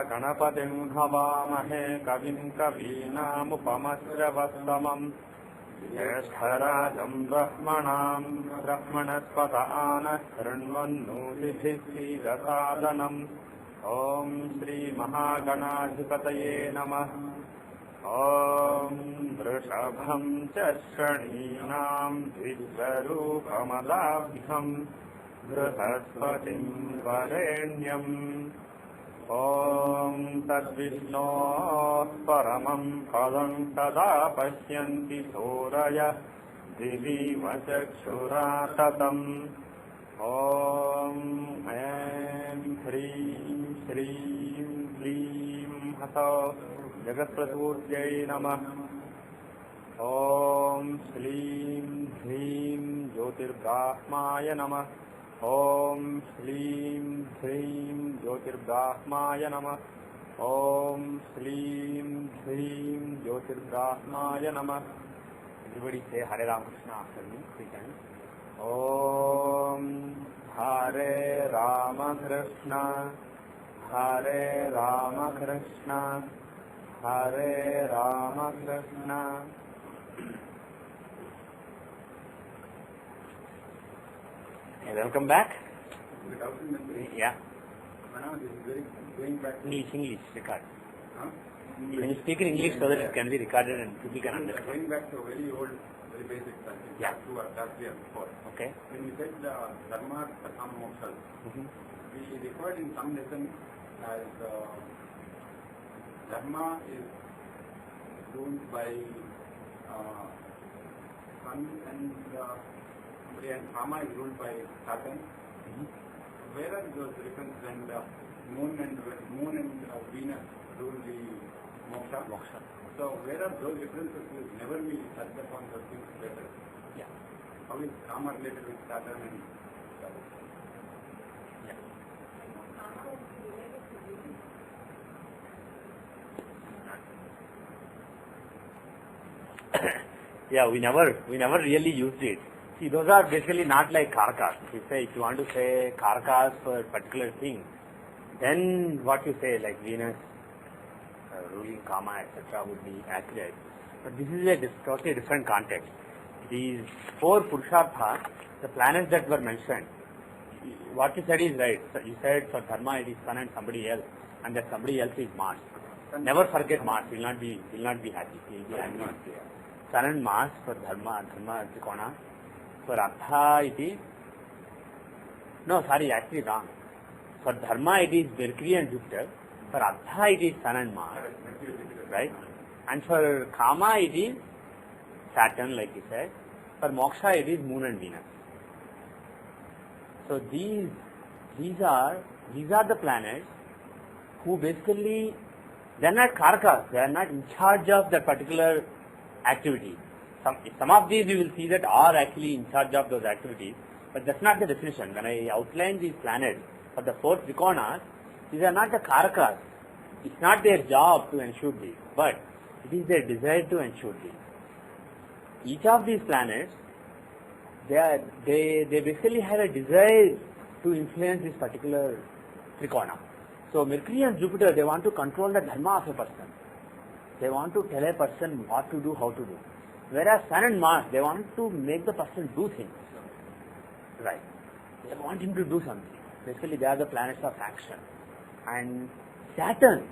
गणपतिं हवामहे कविं कवीनामुपमश्रवस्तमम् ज्येष्ठराजं ब्रह्मणस्पत आनः शृण्वन्नोतिभिः सीदसादनम् ॐ श्रीमहागणाधिपतये नमः। ॐ वृषभं च श्रणीनां द्विजरूपमदाभ्यं बृहस्पतिं वरेण्यम् ॐ तद्विष्णोः परमं पदं तदा पश्यन्ति सूरयः दिवीव चक्षुरा ततम्। ॐ ऐं ह्रीं श्रीं क्लीं हसौः जगत्प्रसूत्यै नमः। ॐ श्लीं ह्रीं ज्योतिर्ब्राह्माय नमः। ॐ श्लीं ह्रीं ज्योतिर्ब्राह्माय नमः। ॐ श्लीं ह्रीं ज्योतिर्ब्राह्माय नमः। Everybody say Hare Ramakrishna after me 3 times. Om Hare Ramakrishna Hare Ramakrishna Hare Ramakrishna. Welcome back. Yeah. English record. When you speak in English, so that it can be recorded and people can understand. Going back to a very old, very basic subject. Yeah. To our last year before. Okay. When we said Dharma, Satham, Moksha, we referred in some lessons as Dharma is ruled by Sun and Kama is ruled by Saturn. Where are those differences? And Moon and Venus rule the Moksha. So where are those differences? Never we touched upon those things better. Yeah. How is Kama related with Saturn and Saturn? Yeah, we never really used it. See, those are basically not like karakas. If you want to say karakas for a particular thing, then what you say like Venus ruling Kama, etc. would be accurate. But this is a totally different context. These 4 Purusharthas, the planets that were mentioned, what you said is right. So you said for Dharma it is Sun and somebody else, and that somebody else is Mars. Never forget Mars. Will not be happy. He will be angry. Sun and Mars for Dharma Trikona. For Artha it is actually wrong. For Dharma it is Mercury and Jupiter. For Artha it is Sun and Mars, right? And for Kama it is Saturn, like you said. For Moksha it is Moon and Venus. So these are the planets who basically, they are not karakas, they are not in charge of that particular activity. Some of these you will see that are actually in charge of those activities, but that's not the definition. When I outline these planets for the 4 Trikonas, these are not the karakas. It's not their job to ensure these, but it is their desire to ensure these. Each of these planets, they basically have a desire to influence this particular Trikona. So Mercury and Jupiter, they want to control the dharma of a person. They want to tell a person what to do, how to do. Whereas Sun and Mars, they want to make the person do things. Right. They want him to do something. Basically, they are the planets of action. And Saturn,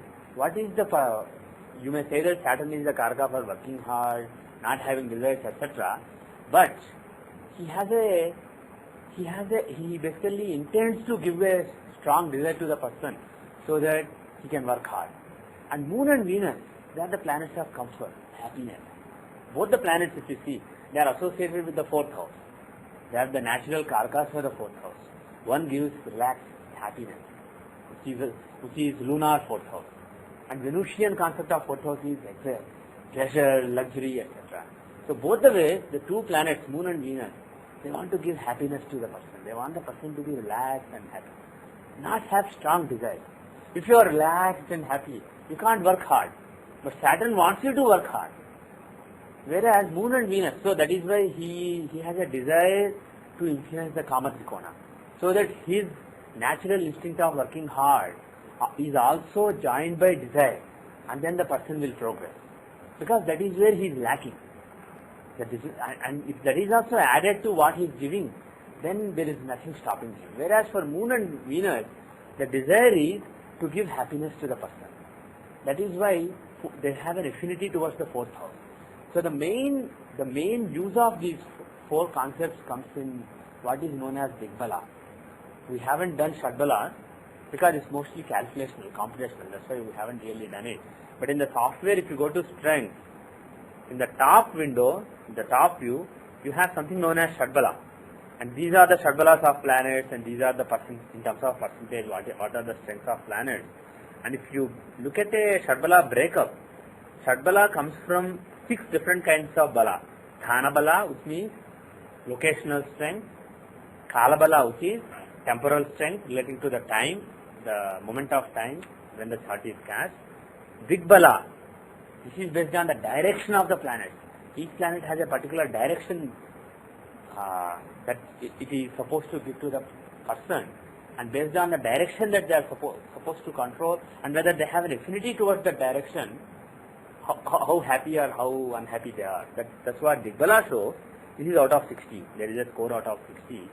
you may say that Saturn is the karaka for working hard, not having desires, etc. But he basically intends to give a strong desire to the person so that he can work hard. And Moon and Venus, they are the planets of comfort, happiness. Both the planets, if you see, they are associated with the 4th house. They are the natural karakas for the 4th house. One gives relaxed happiness, which is lunar 4th house. And Venusian concept of 4th house is pleasure, luxury, etc. So both the ways, the 2 planets, Moon and Venus, they want to give happiness to the person. They want the person to be relaxed and happy, not have strong desires. If you are relaxed and happy, you can't work hard. But Saturn wants you to work hard. Whereas Moon and Venus, so that is why he has a desire to influence the Kama Trikona. So that his natural instinct of working hard is also joined by desire, and then the person will progress. Because that is where he is lacking. And if that is also added to what he is giving, then there is nothing stopping him. Whereas for Moon and Venus, the desire is to give happiness to the person. That is why they have an affinity towards the fourth house. So the main use of these four concepts comes in what is known as Digbala. We haven't done Shadbala because it's mostly calculational, computational. That's why we haven't really done it. But in the software, if you go to strength, in the top window, in the top view, you have something known as Shadbala. And these are the Shadbalas of planets, and these are the in terms of percentage, what are the strengths of planets. And if you look at a Shadbala breakup, Shadbala comes from 6 different kinds of Bala. Thana Bala, which means locational strength. Kala Bala, which is temporal strength relating to the time, the moment of time when the chart is cast. Digbala, this is based on the direction of the planet. Each planet has a particular direction that it is supposed to give to the person, and based on the direction that they are supposed to control, and whether they have an affinity towards that direction, how happy or how unhappy they are. That's what Digbala shows. This is out of 60. There is a score out of 60.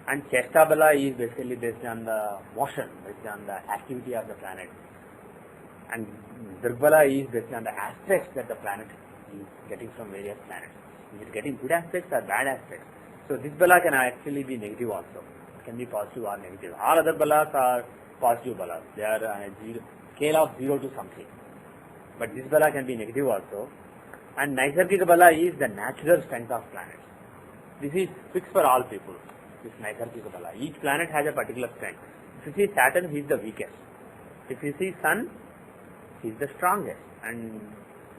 And Chesta Bala is basically based on the motion, based on the activity of the planet. And Dirbala is based on the aspects that the planet is getting from various planets. Is it getting good aspects or bad aspects? So this Bala can actually be negative also. It can be positive or negative. All other Balas are positive Balas. They are on a scale of 0 to something. But this Bala can be negative also. And Naisargika Bala is the natural strength of planets. This is fixed for all people. This Naisargika Bala. Each planet has a particular strength. If you see Saturn, he is the weakest. If you see Sun, he is the strongest. And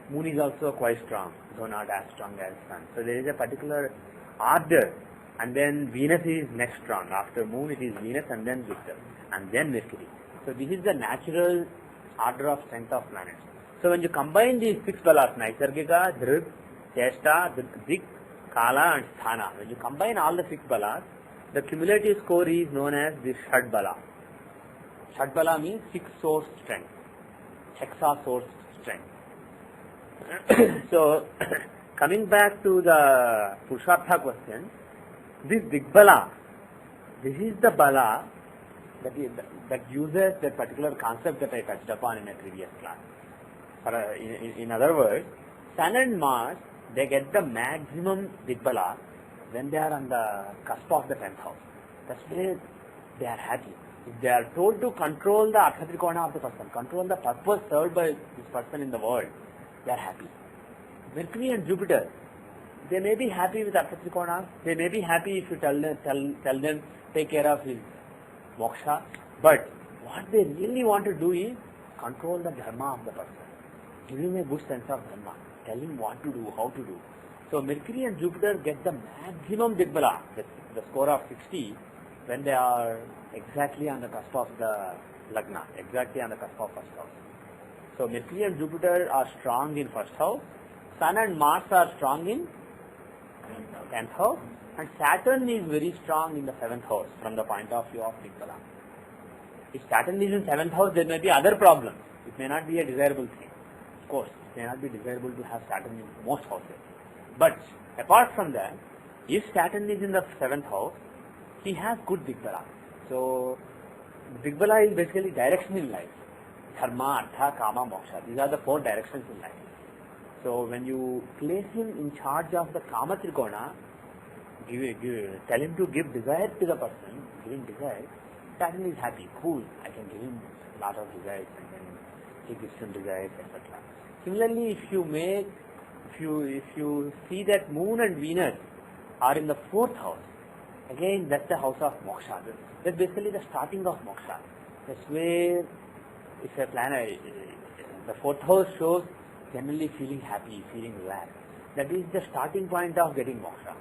Moon is also quite strong, though not as strong as Sun. So there is a particular order. And then Venus is next strong. After Moon, it is Venus and then Victor. And then Mercury. So this is the natural order of strength of planets. So when you combine these 6 Balas, Naisargika, Dhrib, Chesta, Dik, Kala and Sthana, when you combine all the 6 Balas, the cumulative score is known as the Shad Bala. Shad Bala means 6 source strength, hexa source strength. So coming back to the Purushartha question, this Digbala, this is the Bala that uses that particular concept that I touched upon in a previous class. In other words, Sun and Mars, they get the maximum Digbala when they are on the cusp of the 10th house. That's where they are happy. If they are told to control the Arthatrikona of the person, control the purpose served by this person in the world, they are happy. Mercury and Jupiter, they may be happy with Arthatrikona, they may be happy if you tell them take care of his moksha, but what they really want to do is control the dharma of the person. Give him a good sense of dharma. Tell him what to do, how to do. So Mercury and Jupiter get the maximum Digbala, the score of 60, when they are exactly on the cusp of the Lagna, exactly on the cusp of first house. So Mercury and Jupiter are strong in first house, Sun and Mars are strong in 10th house, and Saturn is very strong in the 7th house from the point of view of Digbala. If Saturn is in 7th house, there may be other problems. It may not be a desirable thing. Of course, it may not be desirable to have Saturn in most houses. But apart from that, if Saturn is in the 7th house, he has good Digbala. So Digbala is basically direction in life. Dharma, Artha, Kama, Moksha. These are the 4 directions in life. So when you place him in charge of the Kama Trikona, tell him to give desire to the person, give him desire, Saturn is happy, cool, I can give him a lot of desires and then he gives him desires, etc. Similarly, if you see that Moon and Venus are in the 4th house, again that's the house of Moksha. That's basically the starting of Moksha. That's where if a planet, the 4th house shows generally feeling happy, feeling relaxed. That is the starting point of getting Moksha.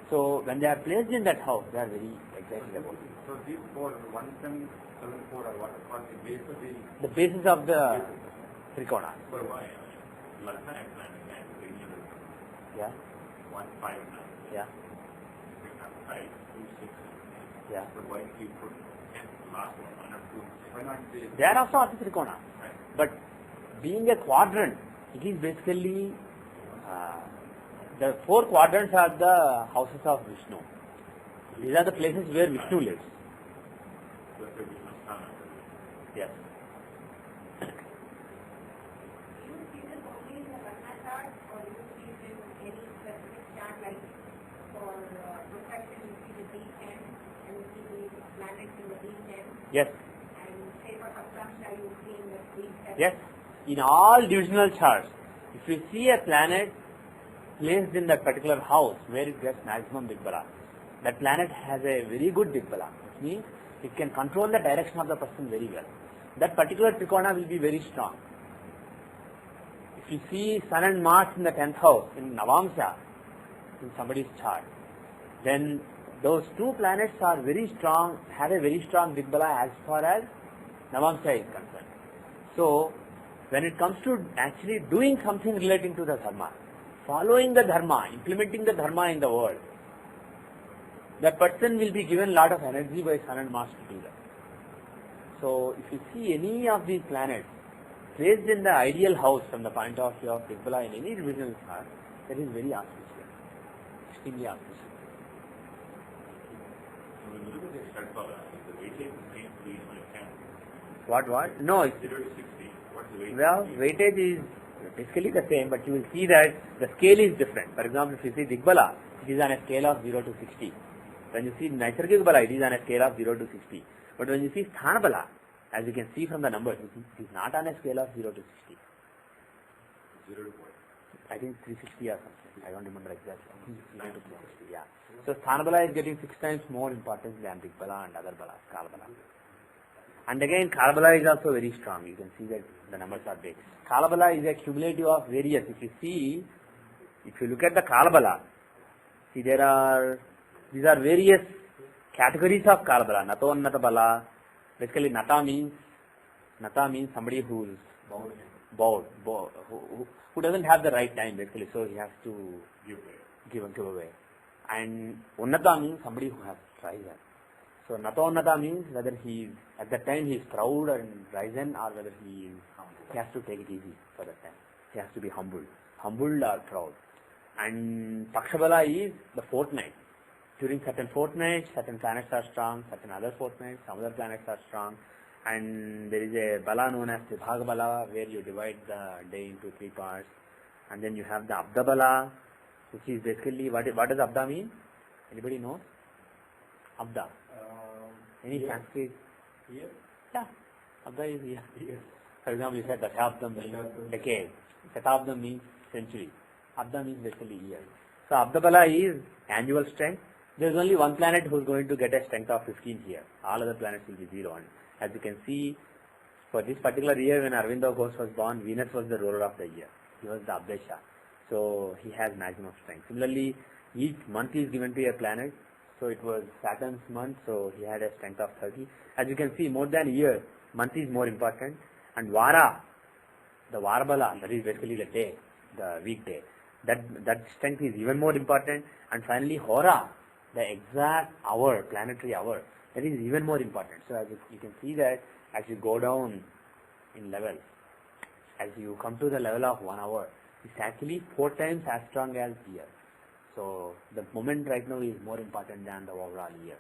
So when they are placed in that house, they are very excited about it. So these 4, 1, 10, 7, 4 are what the base of the basis of the Trikona. For why? Lagna and planet and Yeah. 1, 5, 9. Yeah. 5, 2, 6. Yeah. So why do you put last one or two. Why not say? They are also Artha Trikona. But being a quadrant, it is basically the 4 quadrants are the houses of Vishnu. These are the places where Vishnu lives. Yes. Yes. Yes. In all divisional charts, if you see a planet placed in that particular house where it gets maximum Digbala, that planet has a very good Digbala, which means it can control the direction of the person very well. That particular Trikona will be very strong. If you see Sun and Mars in the 10th house, in Navamsha, in somebody's chart, then those 2 planets are very strong, have a very strong Digbala as far as Navamsha is concerned. So, when it comes to actually doing something relating to the Dharma, following the Dharma, implementing the Dharma in the world, that person will be given a lot of energy by Sun and Mars to do that. So, if you see any of these planets placed in the ideal house from the point of view of Digbala in any divisional chart, that is very auspicious, extremely auspicious. When you look at the Shadbala, the weightage is same to each one can. What? No, it's, 0 to 60. What's the weightage? well, weightage is basically the same, but you will see that the scale is different. For example, if you see Digbala, it is on a scale of 0 to 60. When you see Naisargik Bala, it is on a scale of 0 to 60. But when you see Sthana Bala, as you can see from the numbers, it is not on a scale of 0 to 60. 0 to what? I think 360 or something. I don't remember exactly. I think it's 0 to 360, yeah. So Sthana Bala is getting 6 times more importance than Digbala and other Balas, Kala Bala. And again, Kala Bala is also very strong. You can see that the numbers are big. Kala Bala is a cumulative of various. If you look at the Kala Bala, see these are various categories of Kala Bala. Nato Annata Bala. Basically, Nata means somebody who is bowed, who doesn't have the right time basically, so he has to give away. And Unnata means somebody who has risen. So Nato Unnata means whether at that time he is proud and risen, or whether he has to take it easy for that time. He has to be humbled or proud. And Pakshabala is the fortnight. During certain fortnights, certain planets are strong, certain other fortnights, some other planets are strong. And there is a Bala known as Vibhaga Bala, where you divide the day into 3 parts. And then you have the Abda Bala, which is basically, what does Abda mean? Anybody know? Abda. Any Sanskrit? Here? Yeah. Abda is here. For example, you said Dashabdam means decade. Shatabdam means century. Abda means basically year. So Abda Bala is annual strength. There is only one planet who is going to get a strength of 15 here. All other planets will be 0. And as you can see, for this particular year when Arvindo Ghosh was born, Venus was the ruler of the year. He was the Abdesha. So he has maximum strength. Similarly, each month is given to a planet. So it was Saturn's month, so he had a strength of 30. As you can see, more than a year, month is more important. And Vara, the Varabala, that is basically the day, the weekday, that strength is even more important. And finally, Hora, the exact hour, planetary hour, that is even more important. So as you can see that as you go down in level, as you come to the level of 1 hour, it's actually 4 times as strong as year. So the moment right now is more important than the overall year.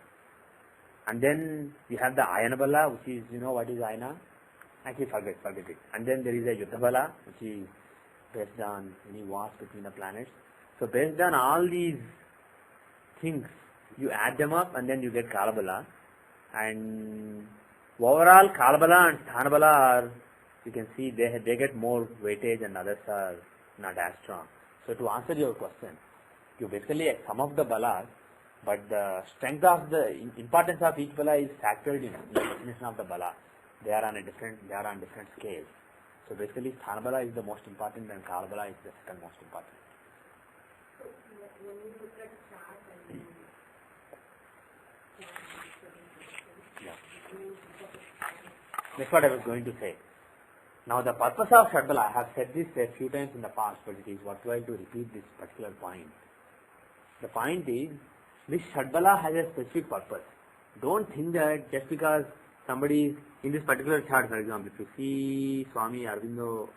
And then you have the Ayana Bala, which is, you know what is Ayana? Actually forget it. And then there is a Yuddha Bala, which is based on any wars between the planets. So based on all these things, you add them up and then you get Kala Bala. And overall Kala Bala and Sthana Bala are, you can see they get more weightage and others are not as strong. So to answer your question, you basically sum of the balas, but the strength of the importance of each bala is factored in the definition of the bala. They are on different scales. So basically Sthana Bala is the most important and Kala Bala is the second most important. That's what I was going to say. Now the purpose of Shadbala, I have said this a few times in the past, but it is worthwhile to repeat this particular point. The point is, this Shadbala has a specific purpose. Don't think that just because somebody in this particular chart, for example, if you see Swami Aurobindo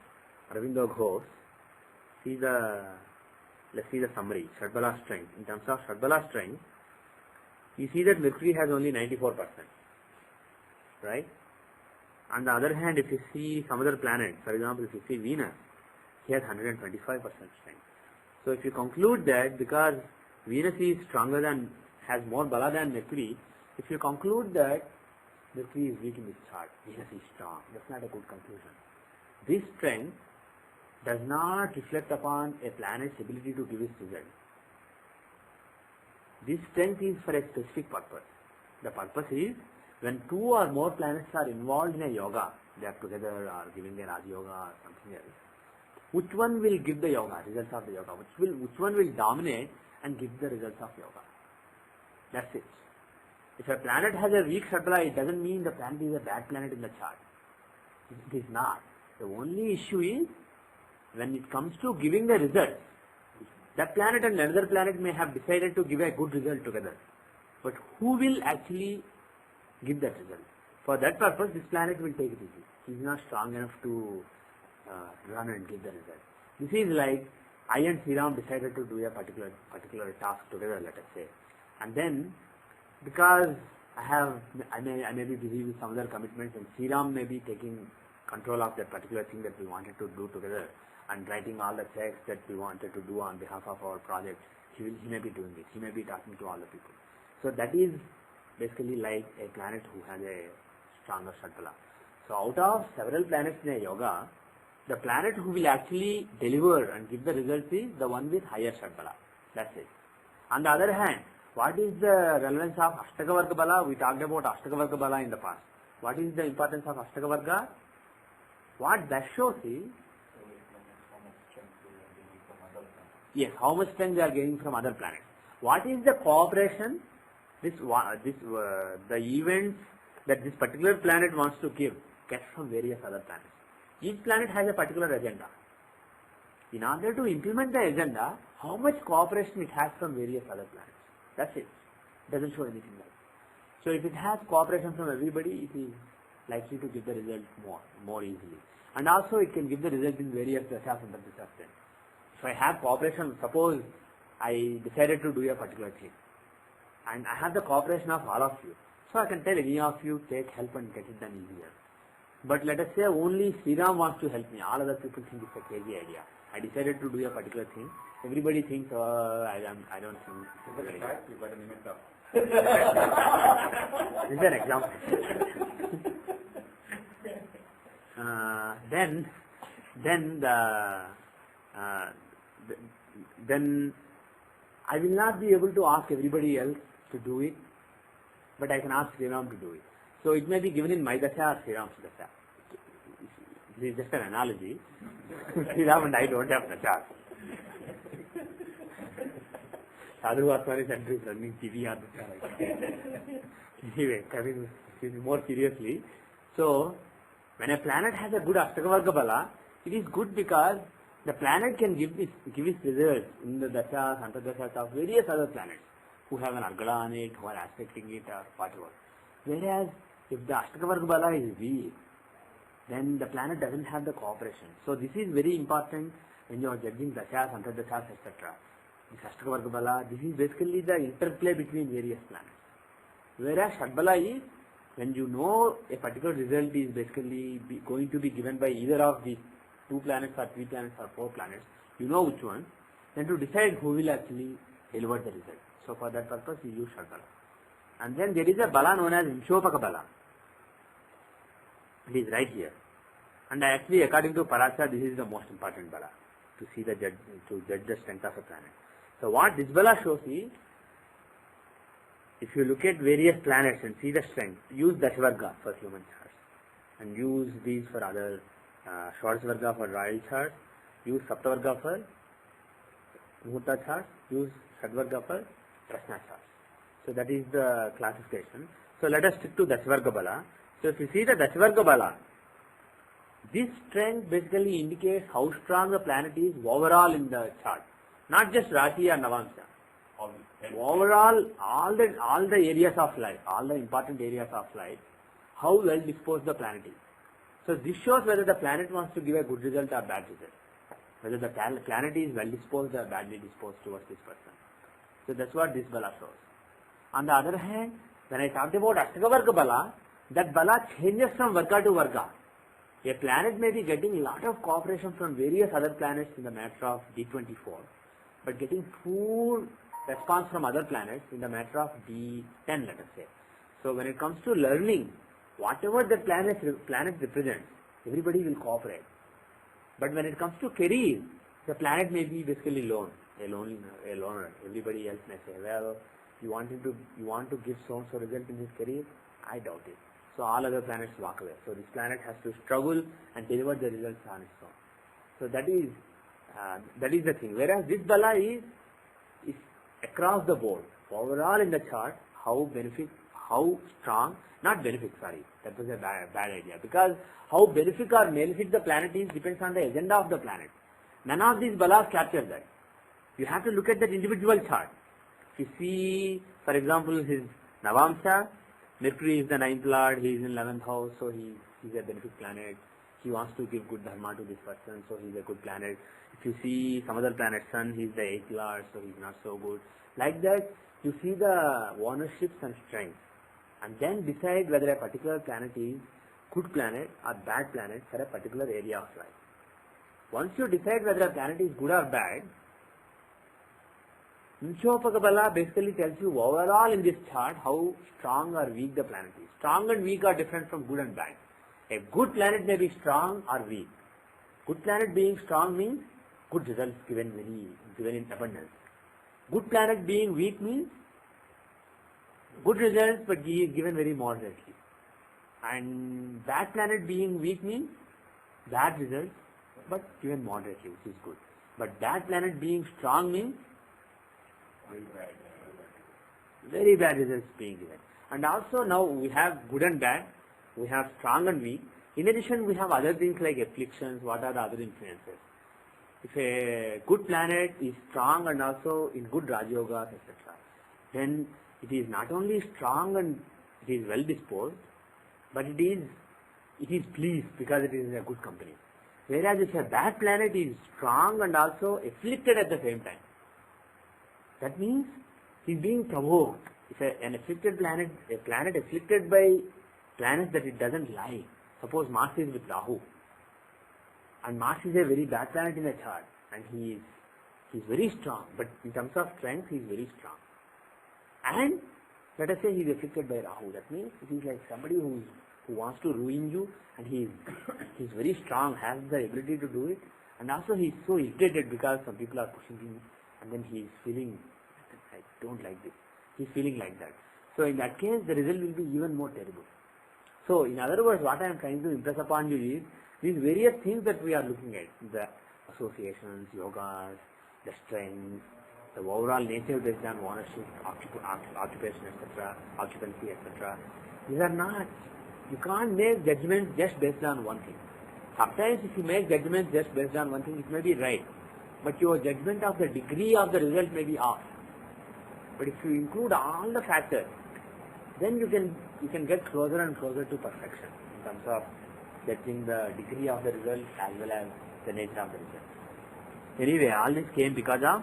Ghosh, let's see the summary, Shadbala strength. In terms of Shadbala strength, you see that Mercury has only 94%, right? On the other hand, if you see some other planet, for example, if you see Venus, he has 125% strength. So if you conclude that because Venus is stronger than, has more bala than Mercury, if you conclude that Mercury is weak in this chart, Venus is strong, that's not a good conclusion. This strength does not reflect upon a planet's ability to give its result. This strength is for a specific purpose. The purpose is when two or more planets are involved in a yoga, they are together or giving a Raj Yoga or something else, which one will give the yoga, results of the yoga, which one will dominate and give the results of yoga. That's it. If a planet has a weak Shadbala, it doesn't mean the planet is a bad planet in the chart. It is not. The only issue is when it comes to giving the result, that planet and another planet may have decided to give a good result together. But who will actually give that result? For that purpose, this planet will take it easy. He is not strong enough to run and give the result. This is like I and Sriram decided to do a particular task together, let us say. And then, because I may be busy with some other commitments, and Sriram may be taking control of that particular thing that we wanted to do together and writing all the checks that we wanted to do on behalf of our project. He may be doing it. He may be talking to all the people. So that is basically like a planet who has a stronger Shadbala. So out of several planets in a yoga, the planet who will actually deliver and give the results is the one with higher Shadbala. That's it. On the other hand, what is the relevance of Ashtaka Varga Bala? We talked about Ashtaka Varga Bala in the past. What is the importance of Ashtaka Varga? What that shows is, yes, how much strength they are getting from other planets. What is the cooperation? The events that this particular planet wants to give get from various other planets. Each planet has a particular agenda. In order to implement the agenda, how much cooperation it has from various other planets. That's it. Doesn't show anything else. So if it has cooperation from everybody, it is likely to give the result more easily. And also it can give the result in various dashas and dashas. If I have cooperation, suppose I decided to do a particular thing, and I have the cooperation of all of you, so I can tell any of you, take help and get it done easier. But let us say only Sriram wants to help me, all other people think it's a crazy idea. I decided to do a particular thing, everybody thinks, I don't think it's a good idea. This is an example. Then I will not be able to ask everybody else to do it, but I can ask Sriram to do it. So it may be given in my dasha or Sriram's dasha. This is just an analogy. Sriram and I don't have dasha. Sadhu Vaswani Center is running PVR Narasimha. Anyway, coming more seriously. So, when a planet has a good Ashtaka Varga Bala, it is good because the planet can give its results in the dashas, antardashas of various other planets who have an Argala on it, who are aspecting it or whatever. Whereas, if the Ashtaka Varga Bala is weak, then the planet doesn't have the cooperation. So this is very important when you are judging dashas, antardashas, etc. This Ashtaka Varga Bala, this is basically the interplay between various planets. Whereas Shadbala is, when you know a particular result is basically going to be given by either of these 2 planets or 3 planets or 4 planets, you know which one, then to decide who will actually deliver the result. So for that purpose you use Shadbala. And then there is a Bala known as Vimshopaka Bala. It is right here. And actually according to Parasha, this is the most important Bala to judge the strength of a planet. So what this Bala shows is, if you look at various planets and see the strength, use Dashvarga for human charts and use these for other Shortsvarga for royal charts, use Saptavarga for Muhurta charts, use Shadvarga for Prashna charts. So that is the classification. So let us stick to Dashvarga Bala. So if you see the Dashvarga Bala, this strength basically indicates how strong the planet is overall in the chart. Not just Rashi or Navamsha. Overall, all the areas of life, all the important areas of life, how well disposed the planet is. So this shows whether the planet wants to give a good result or bad result. Whether the planet is well disposed or badly disposed towards this person. So that's what this bala shows. On the other hand, when I talked about Ashtaka bala, that bala changes from Varga to Varga. A planet may be getting a lot of cooperation from various other planets in the matter of D24, but getting poor response from other planets in the matter of D10, let us say. So when it comes to learning, whatever the planet represents, everybody will cooperate. But when it comes to career, the planet may be basically a loner. Everybody else may say, well, you want to give so-and-so result in his career? I doubt it. So all other planets walk away. So this planet has to struggle and deliver the results on its own. So that is the thing. Whereas this bala is across the board. Overall in the chart, how strong, not benefic, sorry, that was a bad idea. Because how benefic or malefic the planet is depends on the agenda of the planet. None of these balas capture that. You have to look at that individual chart. If you see, for example, his Navamsha, Mercury is the 9th lord, he is in 11th house, so he is a benefic planet. He wants to give good dharma to this person, so he is a good planet. If you see some other planet, Sun, he is the 8th lord, so he is not so good. Like that, you see the ownerships and strengths, and then decide whether a particular planet is good planet or bad planet for a particular area of life. Once you decide whether a planet is good or bad, Nchopaka bala basically tells you overall in this chart how strong or weak the planet is. Strong and weak are different from good and bad. A good planet may be strong or weak. Good planet being strong means good results given in abundance. Good planet being weak means good results but given very moderately. And bad planet being weak means bad results but given moderately, which is good. But bad planet being strong means very bad results being given. And also now we have good and bad, we have strong and weak. In addition, we have other things like afflictions. What are the other influences? If a good planet is strong and also in good Rajayogas, etc., then it is not only strong and it is well disposed, but it is pleased because it is in a good company. Whereas if a bad planet is strong and also afflicted at the same time, that means he is being provoked. If an afflicted planet, a planet afflicted by planets that it doesn't like, suppose Mars is with Rahu, and Mars is a very bad planet in the chart, and he is very strong, but in terms of strength he is very strong. And let us say he is afflicted by Rahu, that means it is like somebody who wants to ruin you, and he is very strong, has the ability to do it, and also he is so irritated because some people are pushing him, and then he is feeling, I don't like this. He is feeling like that. So in that case, the result will be even more terrible. So in other words, what I am trying to impress upon you is these various things that we are looking at, the associations, yogas, the strength, the overall nature based on ownership, occupation, etc., occupancy, etc. These are not, you can't make judgments just based on one thing. Sometimes if you make judgments just based on one thing, it may be right, but your judgment of the degree of the result may be off. But if you include all the factors, then you can get closer and closer to perfection in terms of judging the degree of the result as well as the nature of the result. Anyway, all this came because of,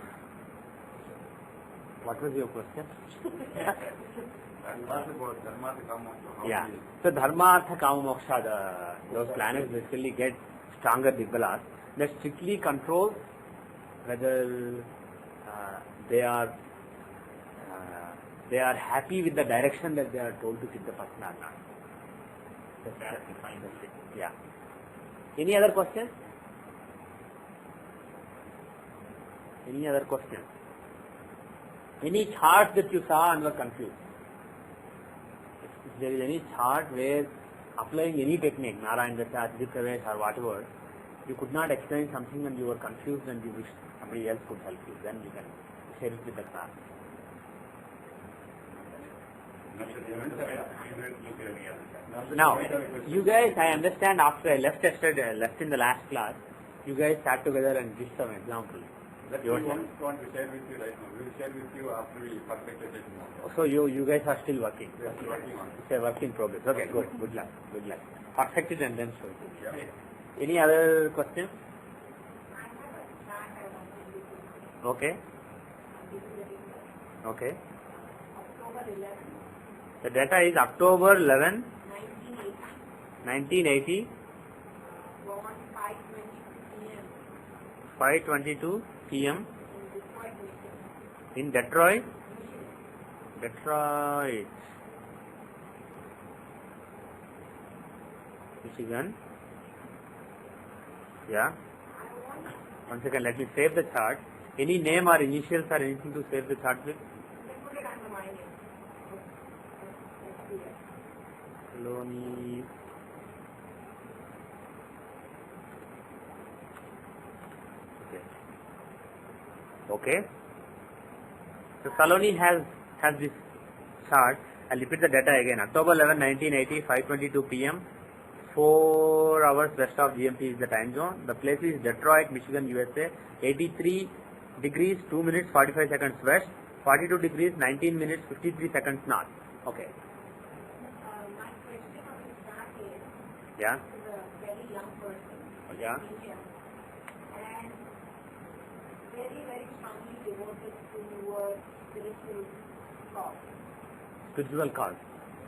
what was your question? Yeah. So Dharma, Artha, Kama, Moksha, those planets basically get stronger Digbalas that strictly control whether they are happy with the direction that they are told to keep the person or not. That's it. Yeah. Any other questions? Any other questions? Any charts that you saw and were confused? If there is any chart where applying any technique, Narayana Dasha, Adhikavesh or whatever, you could not explain something and you were confused and you wish somebody else could help you, then you can share it with the class. Now, you guys, I understand after I left in the last class, you guys sat together and give some examples. That we won't want to share with you right now. We will share with you after we perfect the session. So you guys are still working. We are working on it. It's a work in progress. Okay, good. Good luck. Good luck. Perfect it and then show it. Yeah. Any other questions? Okay. Okay. The data is October 11, 1980, 5:22 p.m. in Detroit, Michigan. Yeah. One second, let me save the chart. Any name or initials or anything to save the chart with? Saloni. Okay. So Saloni has this chart. I'll repeat the data again. October 11, 1980, 5:22 p.m. 4 hours west of GMT is the time zone. The place is Detroit, Michigan, USA. 83 degrees 2 minutes 45 seconds west. 42 degrees 19 minutes 53 seconds north. Okay. My question on the chart is, Yeah. is a very young person, Yeah. Indian, and very, very strongly devoted to spiritual thought. Spiritual cause.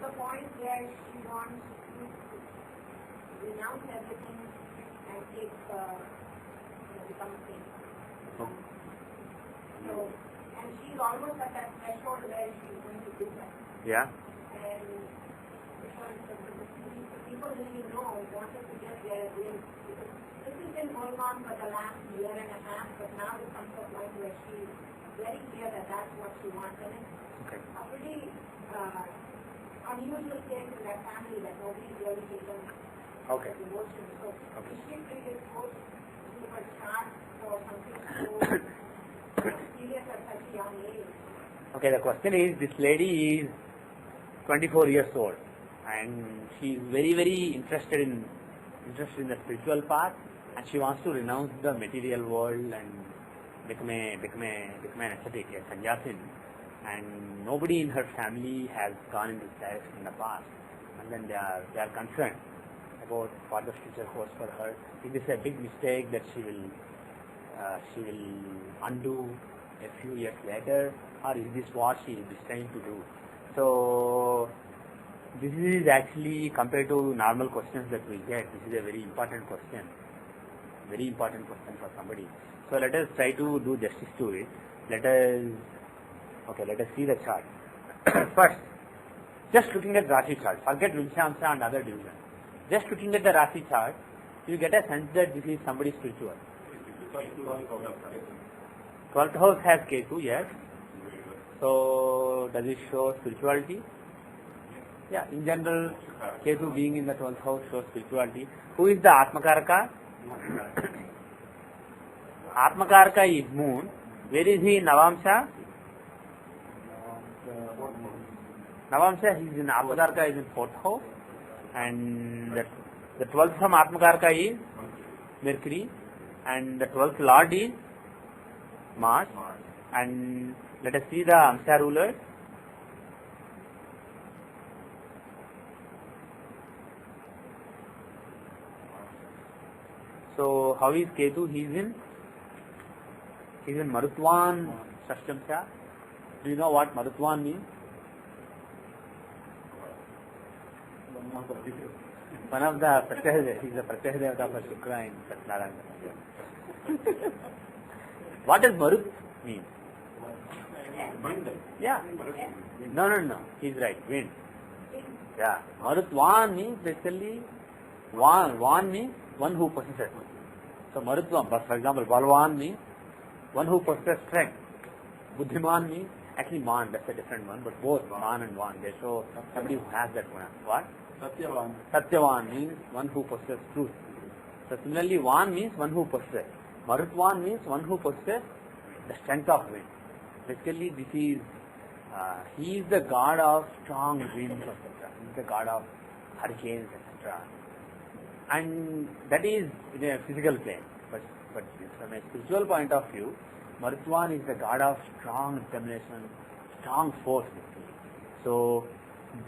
The point where she wants to renounce everything and take, become a saint. So, and she's almost at that threshold where she's going to do that. Yeah. And because the people really know wanted to get there, because this has been going on for the last year and a half, but now it comes to a point where she's very clear that that's what she wants. And it's Okay. a pretty unusual case in that family that nobody's really taken Okay. devotion. So Okay. is she predisposed to her chart for something so serious at such a young age? Okay, the question is, this lady is 24 years old and she is very, very interested in the spiritual path, and she wants to renounce the material world and become an ascetic, a sannyasin, and nobody in her family has gone into this direction in the past, and then they are concerned about what the future holds for her. Is this a big mistake that she will undo a few years later, or is this what she is destined to do? So this is actually, compared to normal questions that we get, this is a very important question for somebody. So let us try to do justice to it. Let us see the chart. First, just looking at Rashi chart, forget Vinshamsa and other divisions. Just looking at the Rashi chart, you get a sense that this is somebody spiritual. 12th house has Ketu, yes. So does it show spirituality? Yeah, in general, Ketu being in the 12th house shows spirituality. Who is the Atmakaraka? Atmakaraka is Moon. Where is he in Navamsha? Navamsha, he is in Atmakaraka, is in 4th house. And the 12th from Atmakaraka is Mercury. And the 12th Lord is Mars. And let us see the Amsha rulers. So how is Ketu? He is in Marutwan Shashtamsha. Do you know what Marutwan means? One of the Pratyah, he is the Pratyah Devata for Shukra in Satnarayana. What does Marut mean? Yeah. No. He's right. Wind. Yeah. Marutwan means basically, Wan means one who possesses. So Marutwan, for example, Balwan means one who possesses strength. Buddhiman means, actually Man, that's a different one, but both Man and Wan, they show somebody who has that guna. What? Satyavan means one who possesses truth. So similarly, Wan means one who possesses. Marutwan means one who possesses the strength of wind. Basically, this is, he is the god of strong winds, etc. He is the god of hurricanes, etc. And that is in a physical plane. But from a spiritual point of view, Marutvan is the god of strong determination, strong force. So,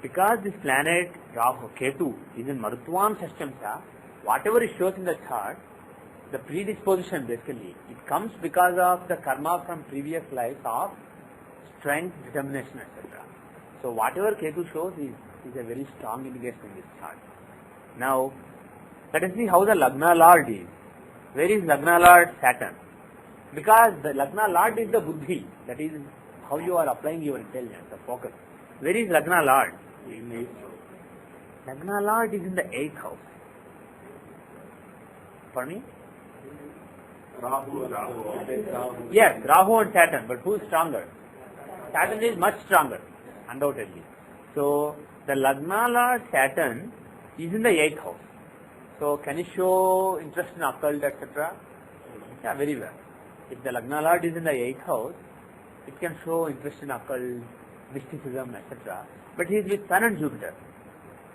because this planet Rahu, Ketu is in Marutvan Shashtamsa, whatever it shows in the chart, the predisposition basically, it comes because of the karma from previous lives of strength, determination, etc. So, whatever Ketu shows is a very strong indication in this chart. Now, let us see how the Lagna Lord is. Where is Lagna Lord? Saturn. Because the Lagna Lord is the Buddhi, that is how you are applying your intelligence, the focus. Where is Lagna Lord? Lagna Lord is in the 8th house. Pardon me? Rahu. Yes, Rahu and Saturn, but who is stronger? Saturn is much stronger, undoubtedly. So, the Lagna Lord Saturn is in the 8th house. So, can it show interest in occult, etc.? Yeah, very well. If the Lagna Lord is in the 8th house, it can show interest in occult, mysticism, etc. But he is with Sun and Jupiter.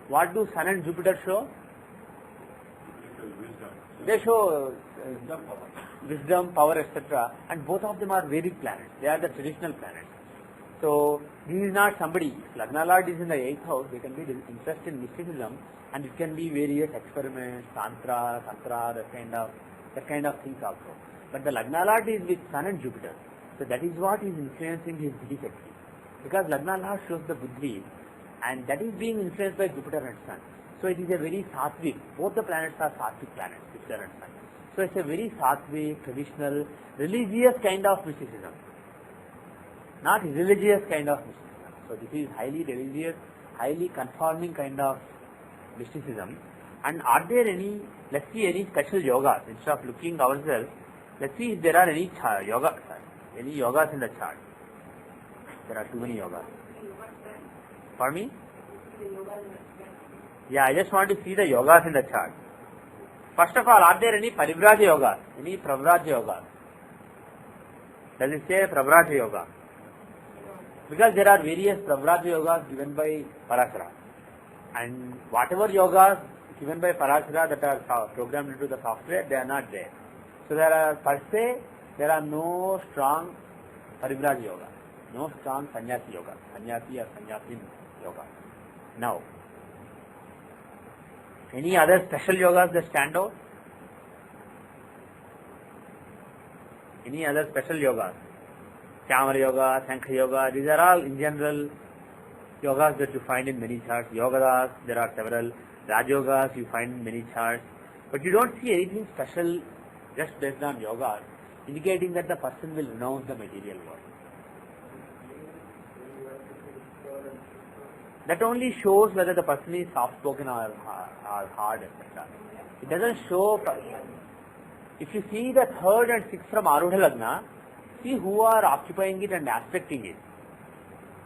What do Sun and Jupiter show? They show wisdom, power, etc. And both of them are Vedic planets. They are the traditional planets. So, this is not somebody. If Lagna Lord is in the 8th house, they can be interested in mysticism, and it can be various experiments, tantra, that kind of things also. But the Lagna Lord is with Sun and Jupiter. So that is what is influencing his Buddhi Shakti. Because Lagna Lord shows the Buddhi, and that is being influenced by Jupiter and Sun. So it is a very sattvic. Both the planets are sattvic planets, Jupiter and Sun. So it's a very sattvic, traditional, religious kind of mysticism. Not religious kind of mysticism. So this is highly religious, highly conforming kind of mysticism. And are there any, let's see any special yogas. Instead of looking ourselves, let's see if there are any any yogas in the chart. There are too many yogas. Pardon me? Yeah, I just want to see the yogas in the chart. First of all, are there any Parivraj yogas? Any Pravraj yogas? Does it say Pravraj yoga? Because there are various Pravraj yogas given by Parashara. And whatever yogas given by Parashara that are programmed into the software, they are not there. So there are, per se, there are no strong Parivraj yoga, no strong Sannyasi yoga, Sannyasi or Sannyasin yoga. Now, any other special yogas that stand out? Any other special yogas? Chamara yoga, Sankha yoga, these are all in general yogas that you find in many charts. Yogadas, there are several. Raj yogas you find in many charts. But you don't see anything special just based on yoga, indicating that the person will renounce the material world. That only shows whether the person is soft-spoken or hard, etc. It doesn't show. If you see the 3rd and 6th from Arudha Lagna, see who are occupying it and aspecting it.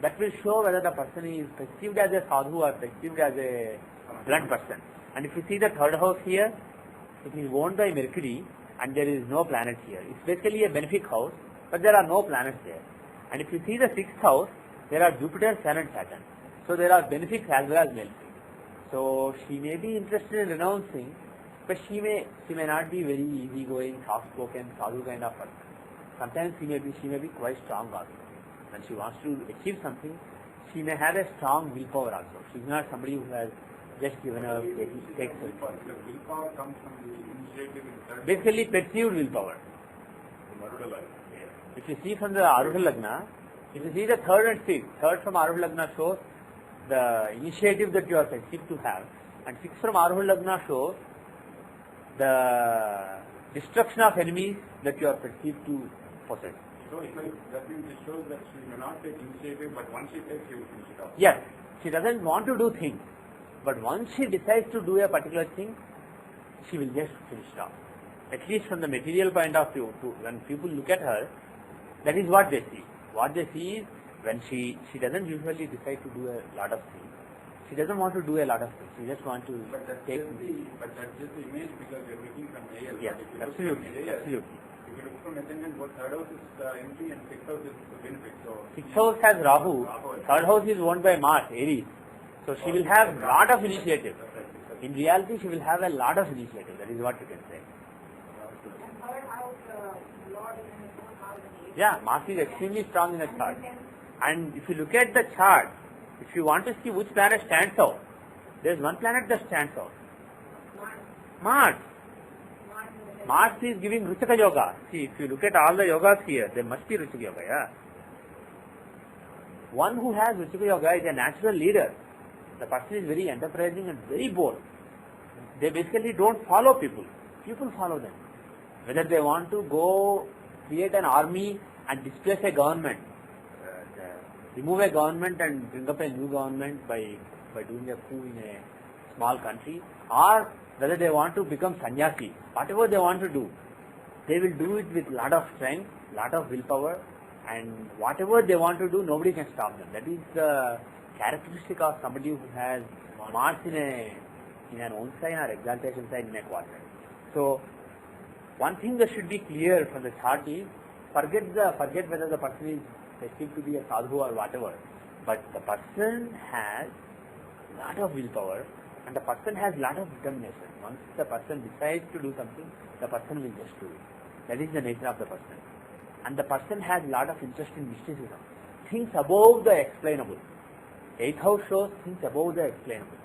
That will show whether the person is perceived as a sadhu or perceived as a blunt person. And if you see the 3rd house here, it is owned by Mercury and there is no planet here. It's basically a benefic house, but there are no planets there. And if you see the 6th house, there are Jupiter, Sun and Saturn. So there are benefics as well as malefics. So she may be interested in renouncing, but she may not be very easygoing, soft-spoken, sadhu kind of person. Sometimes she may be quite strong also. When she wants to achieve something, she may have a strong willpower also. She is not somebody who has just given up, takes willpower. The willpower comes from the initiative itself. Basically perceived willpower. If you see from the Arudha Lagna, if you see the 3rd and 6th, 3rd from Arudha Lagna shows the initiative that you are perceived to have, and 6th from Arudha Lagna shows the destruction of enemies that you are perceived to possess. So that means it shows that she may not take initiative, but once she takes, she will finish it off. Yes, she doesn't want to do things, but once she decides to do a particular thing, she will just finish it off. At least from the material point of view, when people look at her, that is what they see. What they see is when she doesn't usually decide to do a lot of things. She doesn't want to do a lot of things. She just wants to take. But that's just the image because you're looking from AL. Yes, absolutely, absolutely. If you look from ascendant, what 3rd house is empty and 6th house is benefit. So 6th house has Rahu. 3rd house is owned by Mars, Aries. So she will have a lot of initiative. In reality, she will have a lot of initiative. That is what you can say. And 3rd house, Lord is in his own house in the Yeah, Mars is extremely strong in the chart. And if you look at the chart, if you want to see which planet stands out, there is one planet that stands out. Mars. Mars is giving Ruchaka Yoga. See, if you look at all the yogas here, there must be Ruchaka Yoga, yeah. One who has Ruchaka Yoga is a natural leader. The person is very enterprising and very bold. They basically don't follow people. People follow them. Whether they want to go create an army and displace a government, remove a government and bring up a new government by doing a coup in a small country, or whether they want to become sannyasi, whatever they want to do, they will do it with lot of strength, lot of willpower, and whatever they want to do, nobody can stop them. That is the characteristic of somebody who has Mars in an own sign or exaltation sign in a quadrant. So, one thing that should be clear from the chart is, forget whether the person is perceived to be a sadhu or whatever, but the person has lot of willpower and the person has lot of determination. Once the person decides to do something, the person will just do it. That is the nature of the person. And the person has lot of interest in mysticism. Things above the explainable. 8th house shows things above the explainable.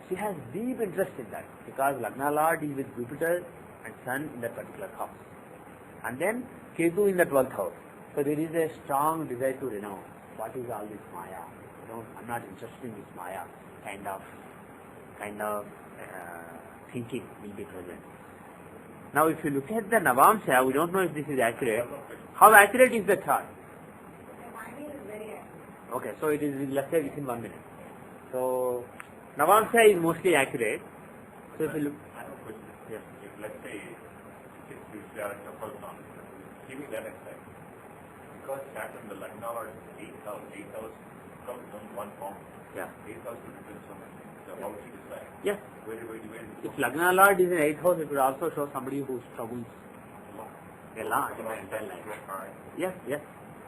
She has deep interest in that because Lagna Lord is with Jupiter and Sun in that particular house. And then Ketu in the 12th house. So there is a strong desire to renounce. What is all this Maya? I'm not interested in this Maya kind of thinking will be present. Now if you look at the Navamsha, we don't know if this is accurate. How accurate is the chart? Okay, so it is, let's say, within 1 minute. So Navamsha is mostly accurate. So if you look... I have a question. Yes. If let's say if you are in the first one, give me that aspect. Because Saturn, the Lagna or 8th house comes from one form. Yeah. 8th house will depend so much. So how to decide? Yes. Where If Lagna Lord is in 8th house, it will also show somebody who struggles a lot in their entire life. Yes.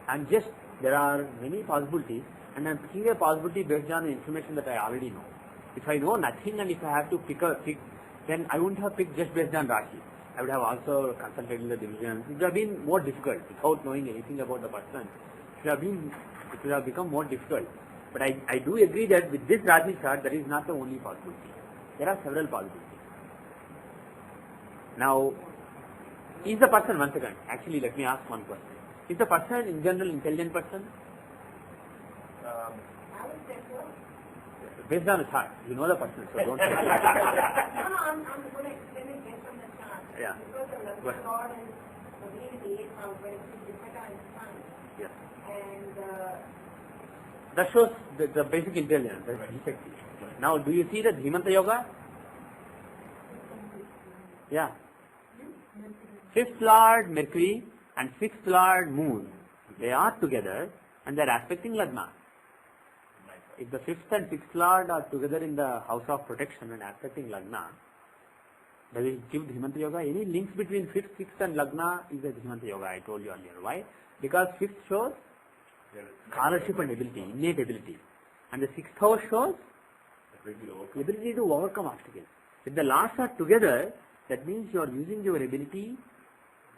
And just, there are many possibilities, and I am picking a possibility based on the information that I already know. If I know nothing and if I have to pick, then I wouldn't have picked just based on Rashi. I would have also consulted in the divisions. It would have been more difficult without knowing anything about the person. It would have become more difficult. But I do agree that with this Rashi chart, that is not the only possibility. There are several possibilities. Now, is the person, once again, actually let me ask one question. Is the person in general intelligent person? I would say so. Based on the chart, you know the person, so don't say No, I'm going to explain it based on the chart. Yeah. Because the Go ahead. Lord is the 8th house, but it's Jupiter and Sun. Yes. And That shows the basic intelligence, the defect. Now, do you see the Dhimanta Yoga? Yeah. 5th Lord Mercury and 6th Lord Moon, they are together and they are aspecting Lagna. If the 5th and 6th Lord are together in the house of protection and aspecting Lagna, does it give Dhimanta Yoga? Any links between 5th, 6th and Lagna is the Dhimanta Yoga, I told you earlier. Why? Because 5th shows scholarship and ability, innate ability. And the 6th house shows ability to overcome obstacles. If the lords are together, that means you are using your ability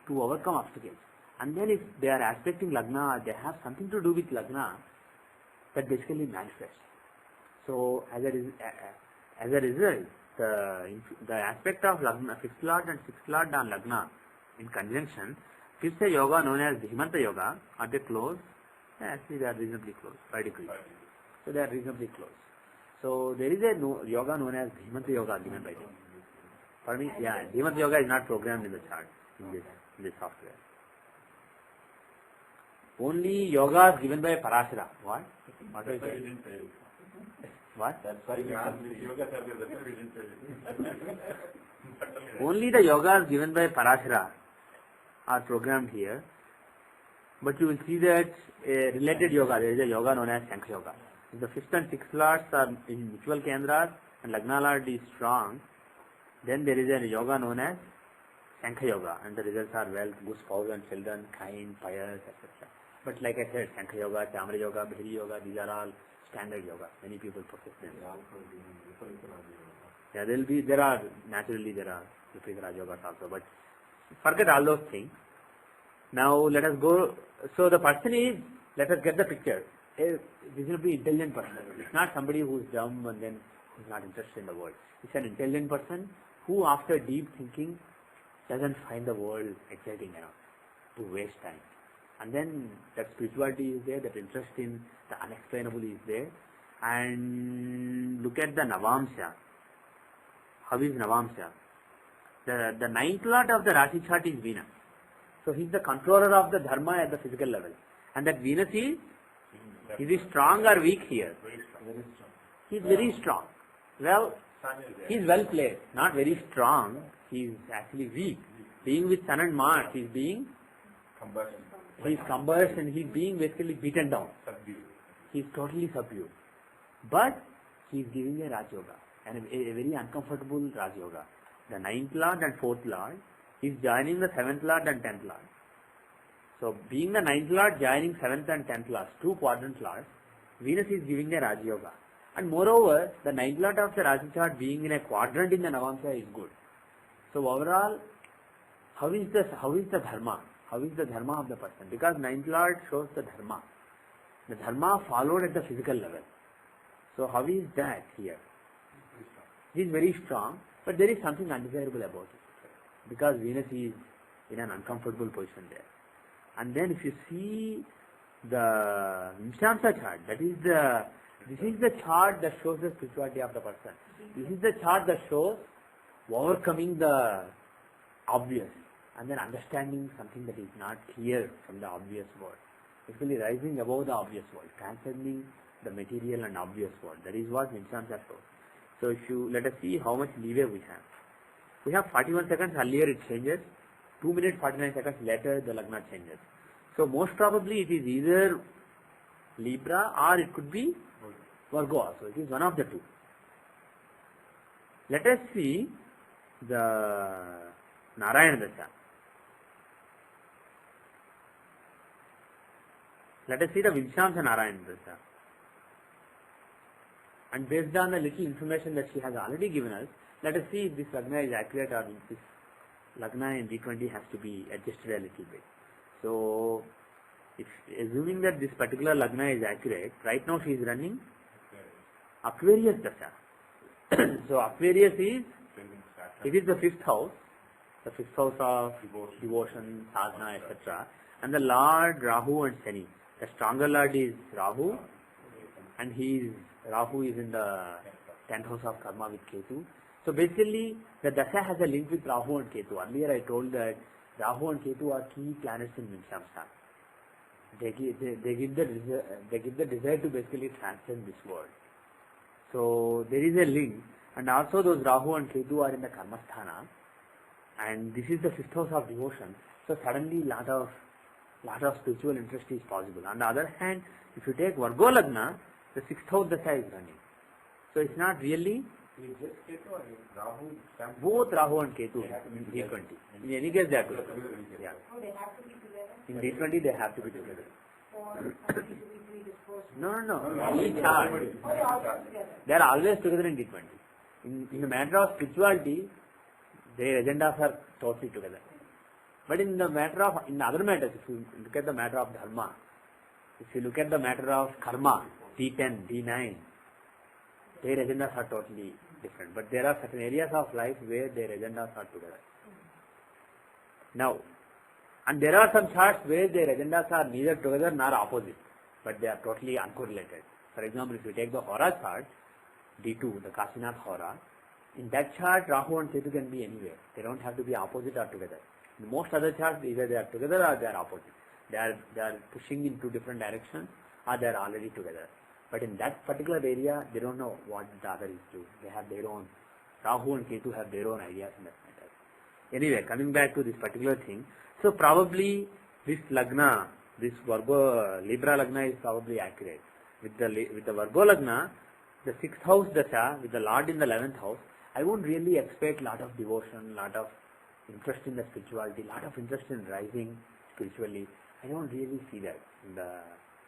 to overcome obstacles. And then if they are aspecting Lagna, they have something to do with Lagna, that basically manifests. So as a result, the aspect of Lagna, 5th Lord and 6th Lord on Lagna in conjunction gives a yoga known as Dhimanta Yoga. Are they close? Yeah, actually they are reasonably close, 5 degrees. So they are reasonably close. So there is a yoga known as Dhimanta Yoga given by them. For me, yeah, Dhimanta Yoga is not programmed in the chart in this software. Only yogas given by Parashara. What? What is it? What? That's why you asked me. Yoga Sabir, that's why we didn't say it. Only the yogas given by Parashara are programmed here. But you will see that a related yoga, there is a yoga known as Shankha Yoga. If the 5th and 6th lords are in mutual kendras and Lagna Lord is strong, then there is a yoga known as Shankha Yoga, and the results are wealth, good spouse and children, kind, pious, etc. But like I said, Shankha Yoga, Chamra Yoga, Bhiri Yoga, these are all standard yoga. Many people practice them. Yeah, there are Viparita Raj Yogas also, but forget all those things. Now let us go. So the person is, let us get the picture. This will be intelligent person. It's not somebody who is dumb and then who is not interested in the world. It's an intelligent person who, after deep thinking, doesn't find the world exciting enough to waste time. And then that spirituality is there, that interest in the unexplainable is there. And look at the Navamsha. How is Navamsha? The ninth lord of the Rashi chart is Venus. So he is the controller of the dharma at the physical level. And that Venus is he strong or weak here? He is very strong. Well, he is well placed, not very strong. He is actually weak. Being with Sun and Mars, he is being cumbersome and he is being basically beaten down. He is totally subdued. But he is giving a Raj Yoga, and a very uncomfortable Raj Yoga. The ninth lord and fourth lord is joining the seventh lord and tenth lord. So being the ninth lord joining seventh and tenth lords, two quadrant lords, Venus is giving a Raj Yoga. And moreover, the ninth lord of the Rashi chart being in a quadrant in the Navamsha is good. So overall, how is the dharma? How is the dharma of the person? Because ninth lord shows the dharma. The dharma followed at the physical level. So how is that here? He is very strong, but there is something undesirable about it. Because Venus is in an uncomfortable position there. And then if you see the Vimshamsa chart, this is the chart that shows the spirituality of the person. This is the chart that shows overcoming the obvious and then understanding something that is not clear from the obvious world. Basically rising above the obvious world, transcending the material and obvious world. That is what Vimshamsa shows. So let us see how much leeway we have. We have 41 seconds, earlier it changes. 2 minutes 49 seconds later the Lagna changes. So most probably it is either Libra or it could be Virgo also. It is one of the two. Let us see the Narayana Dasha. Let us see the Vimshamsa Narayana Dasha. And based on the little information that she has already given us, let us see if this Lagna is accurate or this Lagna in D20 has to be adjusted a little bit. So, if assuming that this particular Lagna is accurate, right now she is running Aquarius Dasha. So Aquarius is, it is the fifth house of devotion, sadhana, etc. And the Lord Rahu and Shani. The stronger Lord is Rahu, and Rahu is in the 10th house of karma with Ketu. So basically, the Dasha has a link with Rahu and Ketu. Earlier I told that Rahu and Ketu are key planets in Vimshamsa. They give the desire to basically transcend this world. So there is a link, and also those Rahu and Ketu are in the Karma Sthana, and this is the fifth house of devotion. So suddenly lot of spiritual interest is possible. On the other hand, if you take Virgo Lagna, the sixth house Dasha is running. So it's not really both Rahu and Ketu in D20. In any case, they are together. Yeah. Oh, they have to be together? In D20, they have to be together. Or somebody to be predisposed? No. Each chart. Oh, they are always together? They are always together in D20. In the matter of spirituality, their agendas are totally together. But in the other matters, if you look at the matter of dharma, if you look at the matter of karma, D10, D9, their agendas are totally different. But there are certain areas of life where their agendas are together. Now, and there are some charts where their agendas are neither together nor opposite, but they are totally uncorrelated. For example, if you take the Hora chart, D2, the Kashinath Hora, in that chart, Rahu and Ketu can be anywhere. They don't have to be opposite or together. In most other charts, either they are together or they are opposite. They are pushing in two different directions or they are already together. But in that particular area, they don't know what the other is doing. They have their own, Rahu and Ketu have their own ideas in that matter. Anyway, coming back to this particular thing, so probably this Lagna, this Virgo, Libra Lagna is probably accurate. With the Virgo Lagna, the 6th house Dasha, with the Lord in the 11th house, I won't really expect lot of devotion, lot of interest in the spirituality, lot of interest in rising spiritually. I don't really see that in the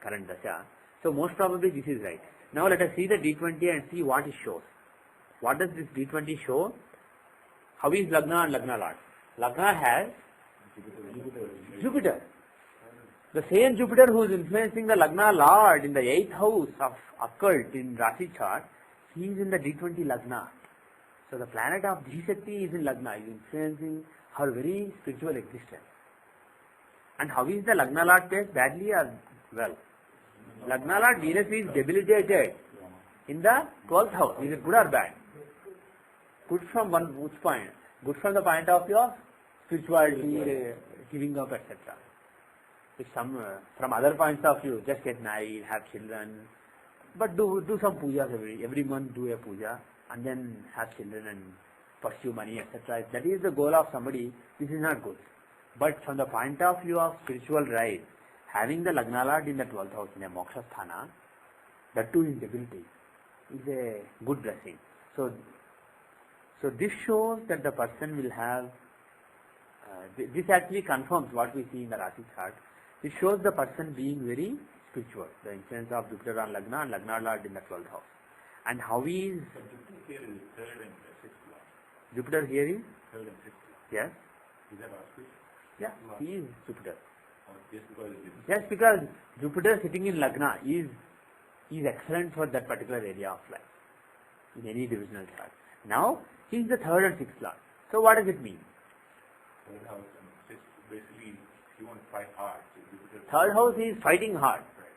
current Dasha. So most probably this is right. Now let us see the D20 and see what it shows. What does this D20 show? How is Lagna and Lagna Lord? Lagna has Jupiter. The same Jupiter who is influencing the Lagna Lord in the 8th house of occult in Rasi chart, he is in the D20 Lagna. So the planet of Dhishakti is in Lagna, is influencing her very spiritual existence. And how is the Lagna Lord placed? Badly or well? Lagna Lord Venus is debilitated in the 12th house. Is it good or bad? Good from which point? Good from the point of view of spirituality, giving up, etc. If from other points of view, just get married, have children, but do some pujas every month, do a puja, and then have children and pursue money, etc. If that is the goal of somebody, this is not good. But from the point of view of spiritual rise, having the Lagna Lord in the 12th house in a moksha sthana, that too is debility, is a good blessing. So this shows that the person will have, this actually confirms what we see in the Rasi chart. This shows the person being very spiritual, the influence of Jupiter on Lagna and Lagna Lord in the 12th house. And how is Jupiter here is 3rd and 6th lord. Jupiter here is? 3rd and 6th lord. Yes. Is that auspicious? Yeah, he is Jupiter. Or just because it is Just because Jupiter sitting in Lagna is excellent for that particular area of life in any divisional chart. Now, he is the 3rd and 6th lord. So what does it mean? 3rd house and 6th, basically you want to fight hard. So Jupiter 3rd house is fighting hard. Right.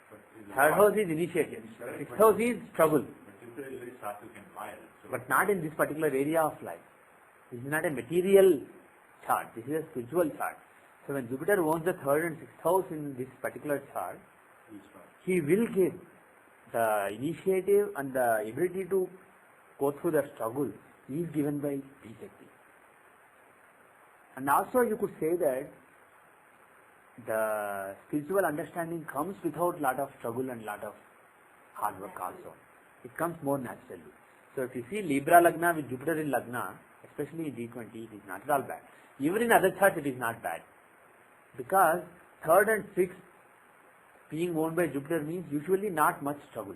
But is 3rd house is initiative. 6th house is struggle. But Jupiter is very sattvic and mild. So But not in this particular area of life. This is not a material chart. This is a spiritual chart. So when Jupiter owns the 3rd and 6th house in this particular chart, he's fine. he will give the initiative and the ability to go through the struggle is given by Bhakti. And also you could say that the spiritual understanding comes without lot of struggle and lot of hard work also. It comes more naturally. So if you see Libra Lagna with Jupiter in Lagna, especially in D20, it is not at all bad. Even in other charts it is not bad. Because 3rd and 6th being owned by Jupiter means usually not much struggle.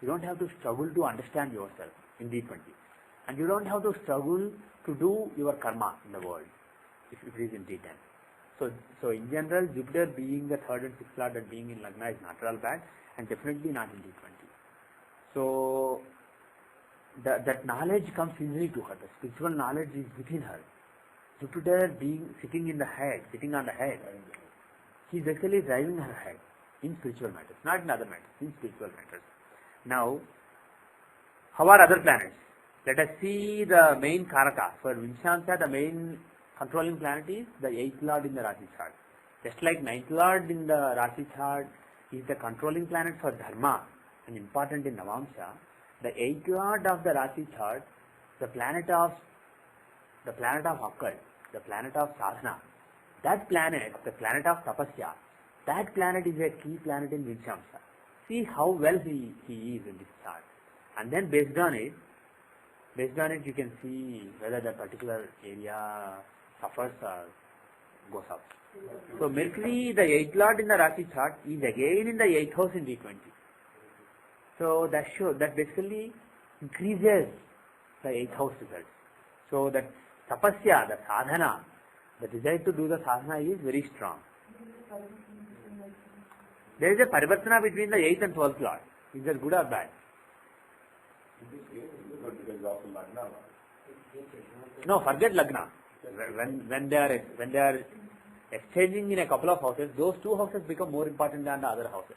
You don't have to struggle to understand yourself in D20. And you don't have to struggle to do your karma in the world, if it is in D10. So in general, Jupiter being the 3rd and 6th lord and being in Lagna is not at all bad, and definitely not in D20. So that knowledge comes easily to her. The spiritual knowledge is within her. Jupiter being sitting on the head, he is actually driving her head in spiritual matters, not in other matters, in spiritual matters. Now, how are other planets? Let us see the main Karaka. For Vinshansha, the main controlling planet is the 8th lord in the Rasi chart. Just like 9th lord in the Rasi chart is the controlling planet for Dharma and important in Navamsha, the 8th lord of the Rasi chart, the planet of occult, the planet of sadhana, that planet, the planet of tapasya, that planet is a key planet in Vinshansha. See how well he is in this chart. And then based on it you can see whether the particular area suffers or goes up. So Mercury, the 8th lord in the Rasi chart, is again in the 8th house in D20. So that basically increases the 8th house results. So that tapasya, the sadhana, the desire to do the sadhana is very strong. There is a parivartana between the 8th and 12th lord. Is that good or bad? In this case, it's good because it's also Lagna lord. No, forget Lagna. When they are exchanging in a couple of houses, those two houses become more important than the other houses.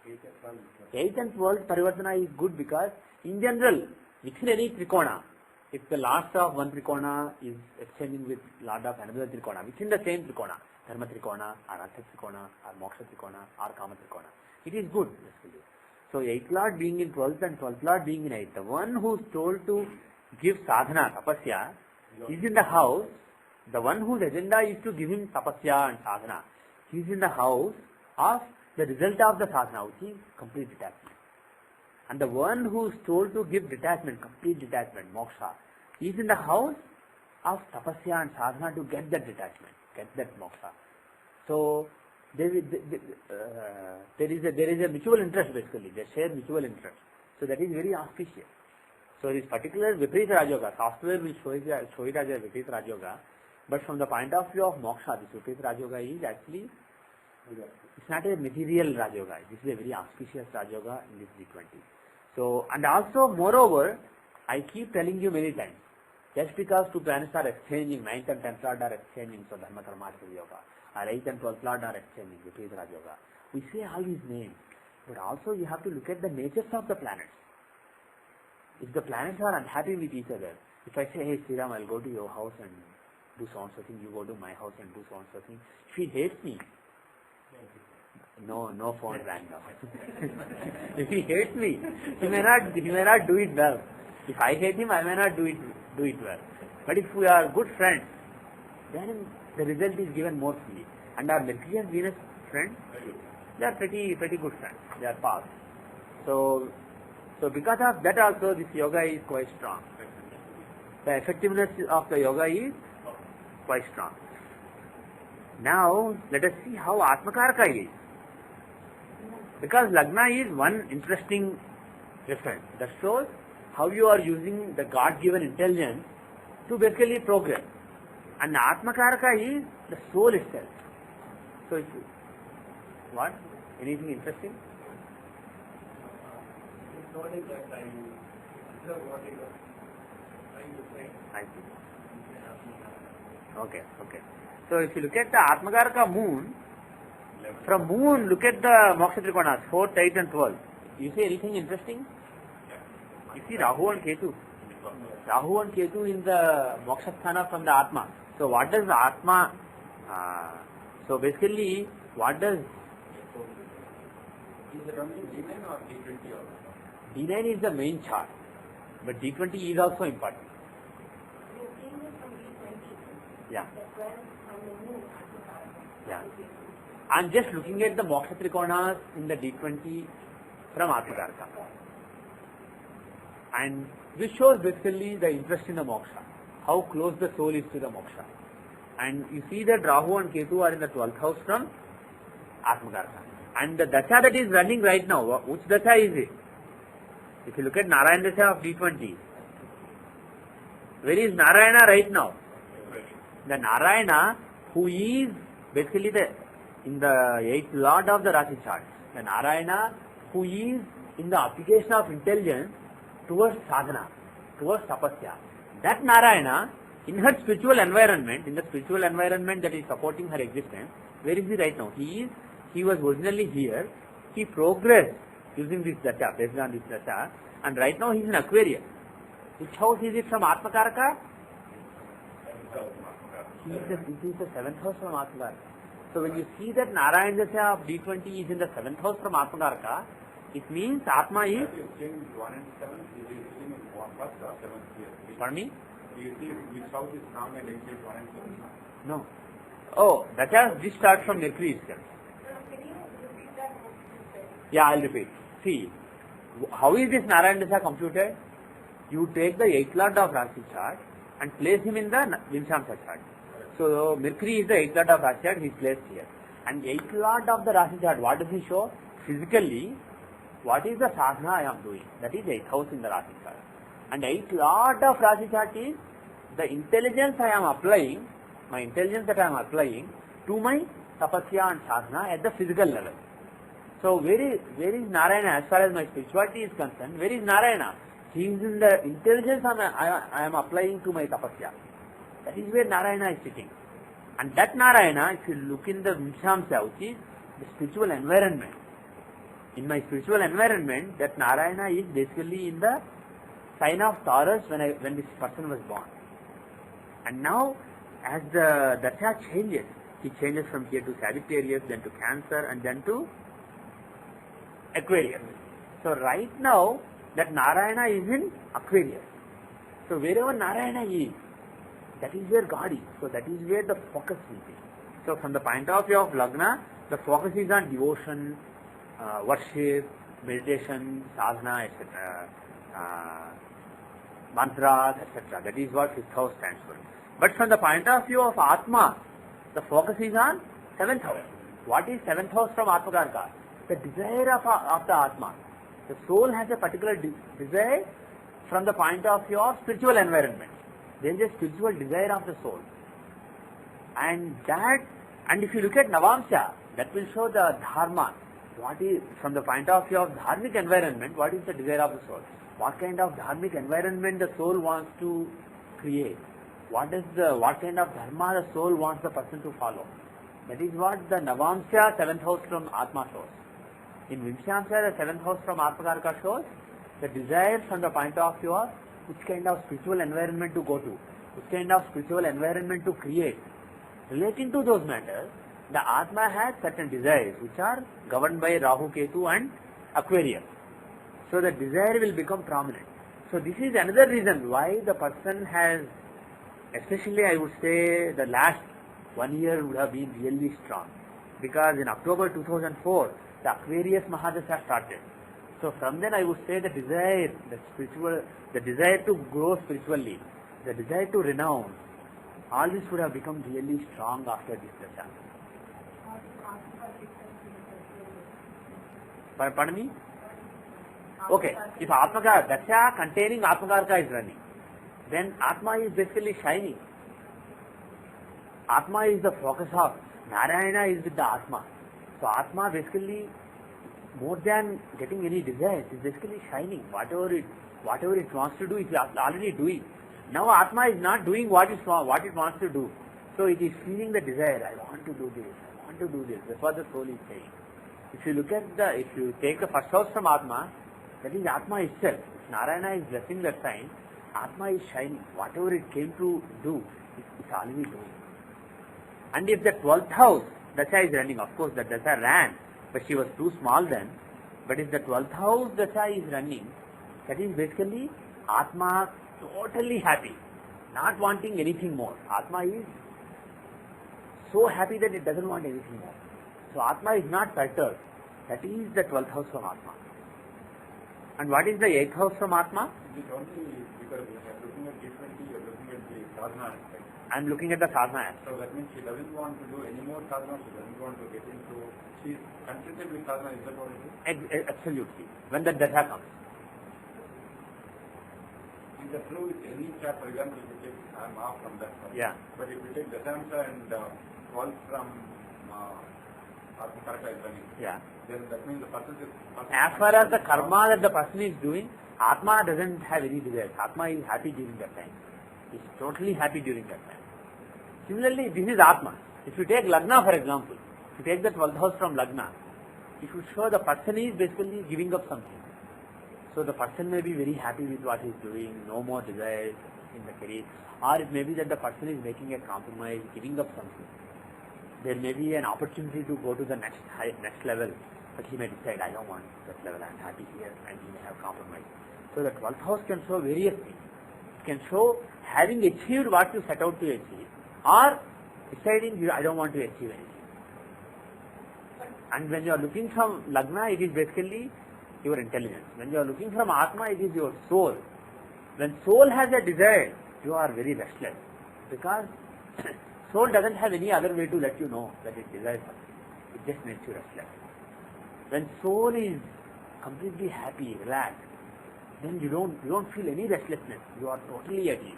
8th and 12th parivartana is good because in general, within any trikona, if the last of one trikona is exchanging with lord of another trikona, within the same trikona, dharma trikona, or artha trikona, or moksha trikona, or kama trikona, it is good basically. So 8th lord being in 12th and 12th lord being in 8th, the one who is told to give sadhana, tapasya, is in the house. The one whose agenda is to give him tapasya and sadhana, he is in the house of the result of the sadhana, which is complete detachment. And the one who is told to give detachment, complete detachment, moksha, is in the house of tapasya and sadhana to get that detachment, get that moksha. So there is a mutual interest basically. They share mutual interest. So that is very auspicious. So this particular Viparita Rajoga, software will show it as Viparita Rajoga, but from the point of view of moksha, this Viparita Rajoga is actually It's not a material Raj Yoga. This is a very auspicious Raj Yoga in this D20. So, and also moreover, I keep telling you many times, just because two planets are exchanging, 9th and 10th Lord are exchanging, so Dharma Karma Yoga, or 8th and 12th Lord are exchanging, which is Raj Yoga. We say all these names, but also you have to look at the natures of the planets. If the planets are unhappy with each other, if I say, hey Sriram, I'll go to your house and do so and so thing, you go to my house and do so and so thing, if he hates me, no phone rang now. If he hates me, he may not do it well. If I hate him, I may not do it well. But if we are good friends, then the result is given more fully. And our Mercury and Venus friends, they are pretty good friends. They are past. So because of that also, this yoga is quite strong. The effectiveness of the yoga is quite strong. Now, let us see how Atmakaraka is. Because Lagna is one interesting reference. That shows how you are using the God-given intelligence to basically progress. And Atmakaraka is the soul itself. So, what? Anything interesting? I see. Okay. So if you look at the Atmakaraka moon, from moon look at the Moksha Trikonas, 4th, 8th and 12th. You see anything interesting? You see Rahu and Ketu. Rahu and Ketu in the Moksha Sthana from the Atma. So what does Atma, so basically what does... Is it only D9 or D20 also? D9 is the main chart, but D20 is also important. You're seeing it from D20. Yeah. The 12 from the moon, Atmakaraka. Yeah. I'm just looking at the Moksha Trikonas in the D20 from Atmakaraka. And this shows basically the interest in the Moksha, how close the soul is to the Moksha. And you see that Rahu and Ketu are in the 12th house from Atmakaraka. And the Dasha that is running right now, which Dasha is it? If you look at Narayana Dasha of D20, where is Narayana right now? The Narayana who is basically in the 8th Lord of the Rashi chart. The Narayana who is in the application of intelligence towards sadhana, towards tapasya. That Narayana, in her spiritual environment, in the spiritual environment that is supporting her existence, where is he right now? He was originally here, he progressed using this Dasha, based on this Dasha, and right now he is in Aquarius. Which house is it from Atmakaraka? It is the 7th house from Atmakaraka. So when you see that Narayana Dasha of D20 is in the 7th house from Atmakaraka, it means Atma is... You change 1 and 7, is it in 1st or 7th here? Pardon me? Do you see which house is strong and exchange 1 and 7? No. Oh, this starts from Mercury itself. Can you repeat that? Yeah, I'll repeat. See, how is this Narayana Dasha computed? You take the 8th Lord of Rashi chart and place him in the Vinshamsa chart. So, Mercury is the 8th Lord of Rashi chart, he is placed here. And 8th Lord of the Rashi chart, what does he show? Physically, what is the sadhana I am doing? That is 8th house in the Rashi chart. And 8th Lord of Rashi chart is the intelligence I am applying, my intelligence that I am applying to my tapasya and sadhana at the physical level. So where is Narayana as far as my spirituality is concerned? Where is Narayana? He is in the intelligence I am applying to my tapasya. That is where Narayana is sitting. And that Narayana, if you look in the Vinshamsa, which is the spiritual environment, in my spiritual environment, that Narayana is basically in the sign of Taurus when this person was born. And now, as the Dasha changes, he changes from here to Sagittarius, then to Cancer, and then to Aquarius. So right now, that Narayana is in Aquarius. So wherever Narayana is, that is where God is. So that is where the focus will be. So from the point of view of Lagna, the focus is on devotion, worship, meditation, sadhana, etc. Mantras, etc. That is what 5th house stands for. But from the point of view of Atma, the focus is on 7th house. What is 7th house from Atmakaraka? The desire of the Atma. The soul has a particular desire from the point of view of spiritual environment. There is a spiritual desire of the soul. And if you look at Navamsha, That will show the dharma. What is, from the point of view of dharmic environment, what is the desire of the soul? What kind of dharmic environment the soul wants to create? What kind of dharma the soul wants the person to follow? That is what the Navamsya, 7th house from Atma shows. In Vimshamsya, the 7th house from Atmakarka shows the desire from the point of view of which kind of spiritual environment to go to, which kind of spiritual environment to create. Relating to those matters, the Atma has certain desires which are governed by Rahu, Ketu and Aquarius. So the desire will become prominent. So this is another reason why the person has, especially I would say the last 1 year would have been really strong. Because in October 2004, the Aquarius Mahadasha started. So from then I would say the desire, the desire to grow spiritually, the desire to renounce, all this would have become really strong after this dasha. Pardon me? Okay, if Atmakarka, dasha containing Atmakarka is running, then Atma is basically shining. Atma is the focus of, Narayana is with the Atma. So Atma basically, more than getting any desires, is basically shining. Whatever it wants to do, it is already doing. Now Atma is not doing what it wants to do. So it is feeling the desire, I want to do this, I want to do this. That's what the soul is saying. If you look at if you take the first house from Atma, that is Atma itself. If Narayana is blessing that sign, Atma is shining. Whatever it came to do, it's already doing. And if the 12th house, Dasha is running, of course the Dasha ran, but she was too small then. But if the 12th house Dasha is running, that is basically Atma totally happy, not wanting anything more. Atma is so happy that it doesn't want anything more. So Atma is not perturbed. That is the 12th house from Atma. And what is the 8th house from Atma? It is only because we are looking at differently, you are looking at the sadhana aspect. I am looking at the sadhana aspect. So that means she doesn't want to do any more sadhana, she doesn't want to get into, she is contented with sadhana, is that what it is? Absolutely. When the Dasha comes. Is that true with any chart, for example, if you take, I am off from that one. Yeah. But if you take Dasamsa and 12 from Atmakarka is running, Yeah. then that means the person is... As far as the karma that the person is doing, Atma doesn't have any desires. Atma is happy during that time. He is totally happy during that time. Similarly, this is Atma. If you take Lagna, for example, if you take the 12th house from Lagna, it would show the person is basically giving up something. So the person may be very happy with what he is doing, no more desires in the career. Or it may be that the person is making a compromise, giving up something. There may be an opportunity to go to the next level, but he may decide, I don't want that level, I am happy here, and he may have compromise. So the 12th house can show various things. It can show having achieved what you set out to achieve, or deciding, I don't want to achieve anything. And when you are looking from Lagna, it is basically your intelligence. When you are looking from Atma, it is your soul. When soul has a desire, you are very restless, because soul doesn't have any other way to let you know that it desires something. It just makes you restless. When soul is completely happy, relaxed, then you don't feel any restlessness. You are totally at ease.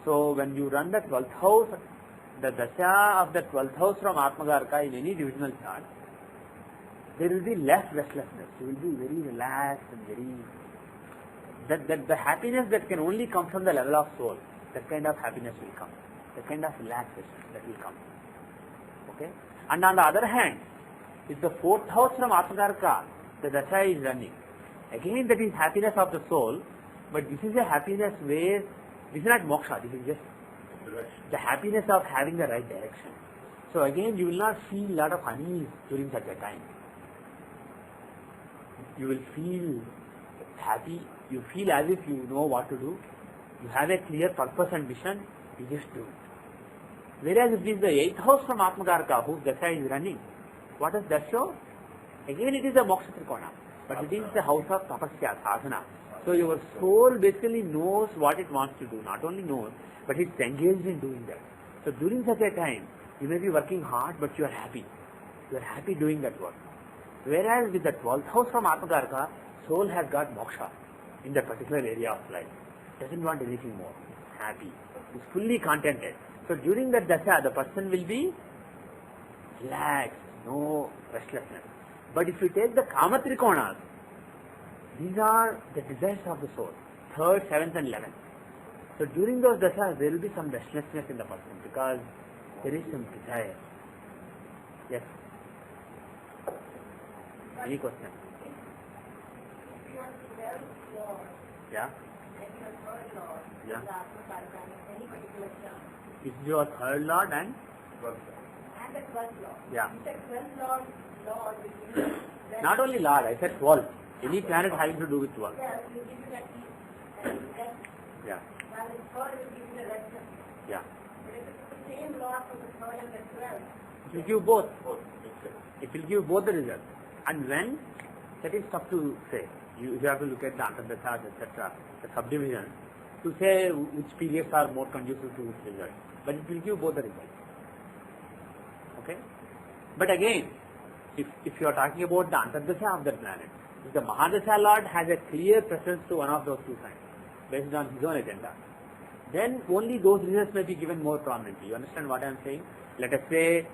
So when you run the 12th house, the dasha of the 12th house from Atmakarka in any divisional chart, there will be less restlessness. You will be very relaxed and very... The happiness that can only come from the level of soul, that kind of happiness will come. That kind of relaxation that will come. Okay? And on the other hand, if the 4th house from Atmakarka, the dasha is running, again that is happiness of the soul, but this is a happiness where, this is not moksha, this is just the happiness of having the right direction. So again, you will not feel a lot of unease during such a time. You will feel happy, you feel as if you know what to do, you have a clear purpose and vision, you just do it. Whereas if it is the 8th house from Atmakarka, whose dasha is running, what does that show? Again it is a moksha trikona, but it is the house of tapasya, sadhana. So your soul basically knows what it wants to do, not only knows, but it's engaged in doing that. So during such a time, you may be working hard, but you are happy. You are happy doing that work. Whereas with the 12th house from Atmakarka, soul has got moksha in that particular area of life. Doesn't want anything more. Happy. Is fully contented. So during that dasha, the person will be relaxed, no restlessness. But if you take the Kama Trikonas, these are the desires of the soul, 3rd, 7th and 11th. So during those dashas, there will be some restlessness in the person because there is some desire. Yes? Any question? Yeah? Yeah? It's your 3rd lord and? And the 12th lord. Yeah. The 12th lord will give you Not only lord, I said 12. Any planet having to do with 12. yeah, will give you that peace and rest. Yeah. While the 3rd will give you the rest. Yeah. But if it's the same lord for the 3rd and the 12th, It will give both. It will give both the results. And when, that is tough to say. You have to look at the antardashas, etc., the subdivision, to say which periods are more conducive to which result. But it will give both the results. Okay? But again, if you are talking about the antardasha of the planet, if the Mahadasha Lord has a clear preference to one of those two signs, based on his own agenda, then only those results may be given more prominently. You understand what I am saying? Let us say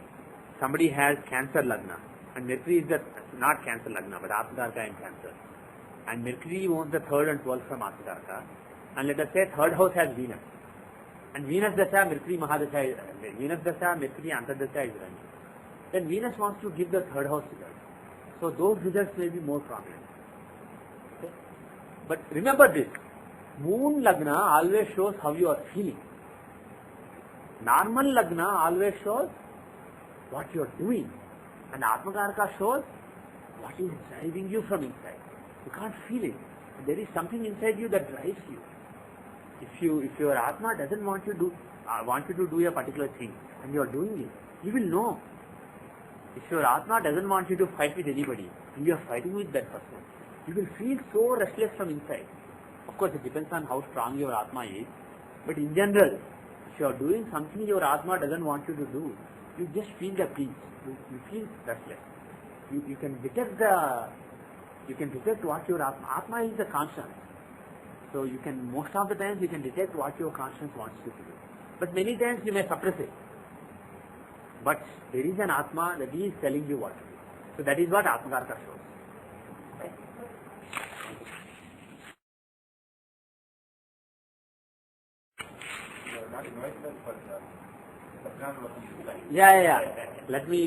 somebody has Cancer Lagna, and Mercury is not Cancer Lagna, but Atmakarka in Cancer. And Mercury owns the 3rd and 12th from Atmakarka, and let us say 3rd house has Venus. And Venus Dasha, Mercury Mahadasha, Venus Dasha, Mercury Antardasha is running. Then Venus wants to give the 3rd house results. So those results may be more prominent. Okay? But remember this, Moon Lagna always shows how you are feeling. Normal Lagna always shows what you are doing. And Atmakarka shows what is driving you from inside. You can't feel it. There is something inside you that drives you. If your Atma doesn't want you to do a particular thing and you are doing it, you will know. If your Atma doesn't want you to fight with anybody and you are fighting with that person, you will feel so restless from inside. Of course, it depends on how strong your Atma is. But in general, if you are doing something your Atma doesn't want you to do, you just feel the peace. You feel restless. You can detect what your Atma is the conscience. So most of the times you can detect what your conscience wants you to do. But many times you may suppress it. But there is an Atma that is telling you what to do. So that is what Atmakarka shows. Okay? Yeah.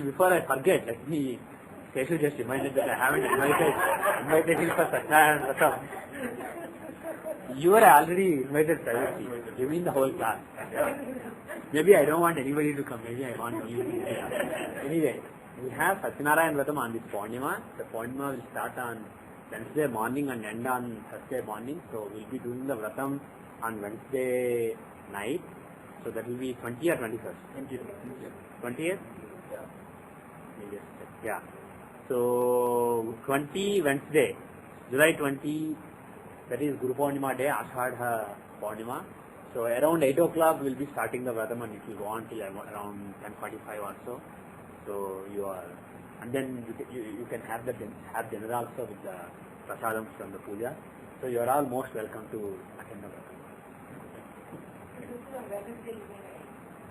Before I forget, Keshu just reminded that I haven't invited him for Satya and Ratam. You are already invited privately. You mean the whole class. Maybe I don't want anybody to come. Maybe I want you. Anyway, we have Satyanarayan Vratam on this Purnima. The Purnima will start on Wednesday morning and end on Thursday morning. So we'll be doing the Vratam on Wednesday night. So that will be 20th or 21st? 20th? Yeah. So 20 Wednesday, July 20, that is Guru Purnima day, Ashadha Purnima. So around 8 o'clock we'll be starting the Vratam and it will go on till around 10:45 or so. So and then you can have dinner also with the prasadam from the puja. So you are all most welcome to attend the Vratam.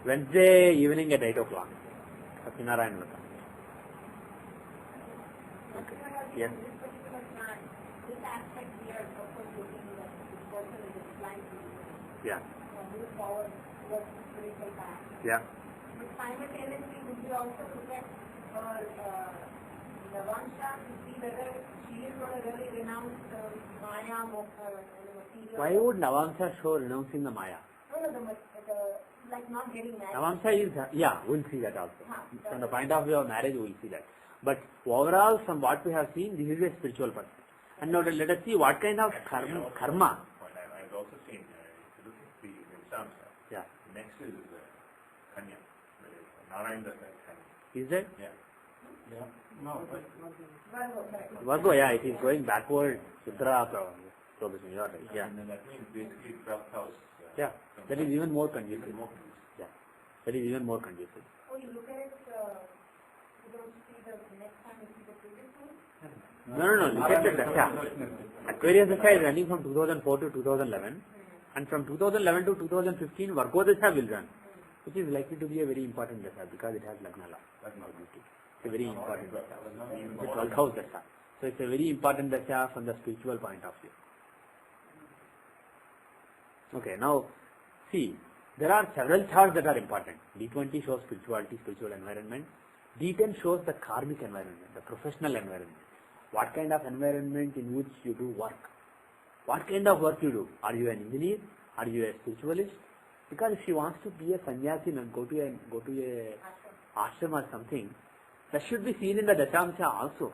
Wednesday evening at 8 o'clock. Satyanarayan Vratam. Okay. Yes. This aspect we are also looking at this person is inclined to Yeah. move forward towards the spiritual path. Yeah. But simultaneously, would you also look at Navansha to see whether she is going to really renounce Maya, Moksha, material? Why would Navamsa show renouncing the Maya? No, like not getting married. Navamsa is, we'll see that also. From the point of view of marriage, we'll see that. But overall, from what we have seen, this is a spiritual person. And now let us see what kind of karma. I've also seen, if you look at the exams, Yeah. next is Kanya. Narayan Datta is Kanya. Is that? Yeah. No. Virgo, yeah, it is going backward. Sutra prohibition. You are right. Yeah. And then that means basically 12th house. Yeah. That is even more conducive. Yeah. That is even more conducive. Oh, you look at it, you don't see the next time you see the previous one? No. Look at the Dasha. Aquarius Dasha is running from 2004 to 2011. And from 2011 to 2015, Virgo Dasha will run. Which is likely to be a very important Dasha because it has Lagna duty. It's a very important dasha. The 12th house dasha. So it's a very important dasha from the spiritual point of view. Okay, now see, there are several charts that are important. D20 shows spirituality, spiritual environment. D10 shows the karmic environment, the professional environment. What kind of environment in which you do work? What kind of work you do? Are you an engineer? Are you a spiritualist? Because if she wants to be a sannyasi and go to a ashram or something, that should be seen in the Dashamsa also.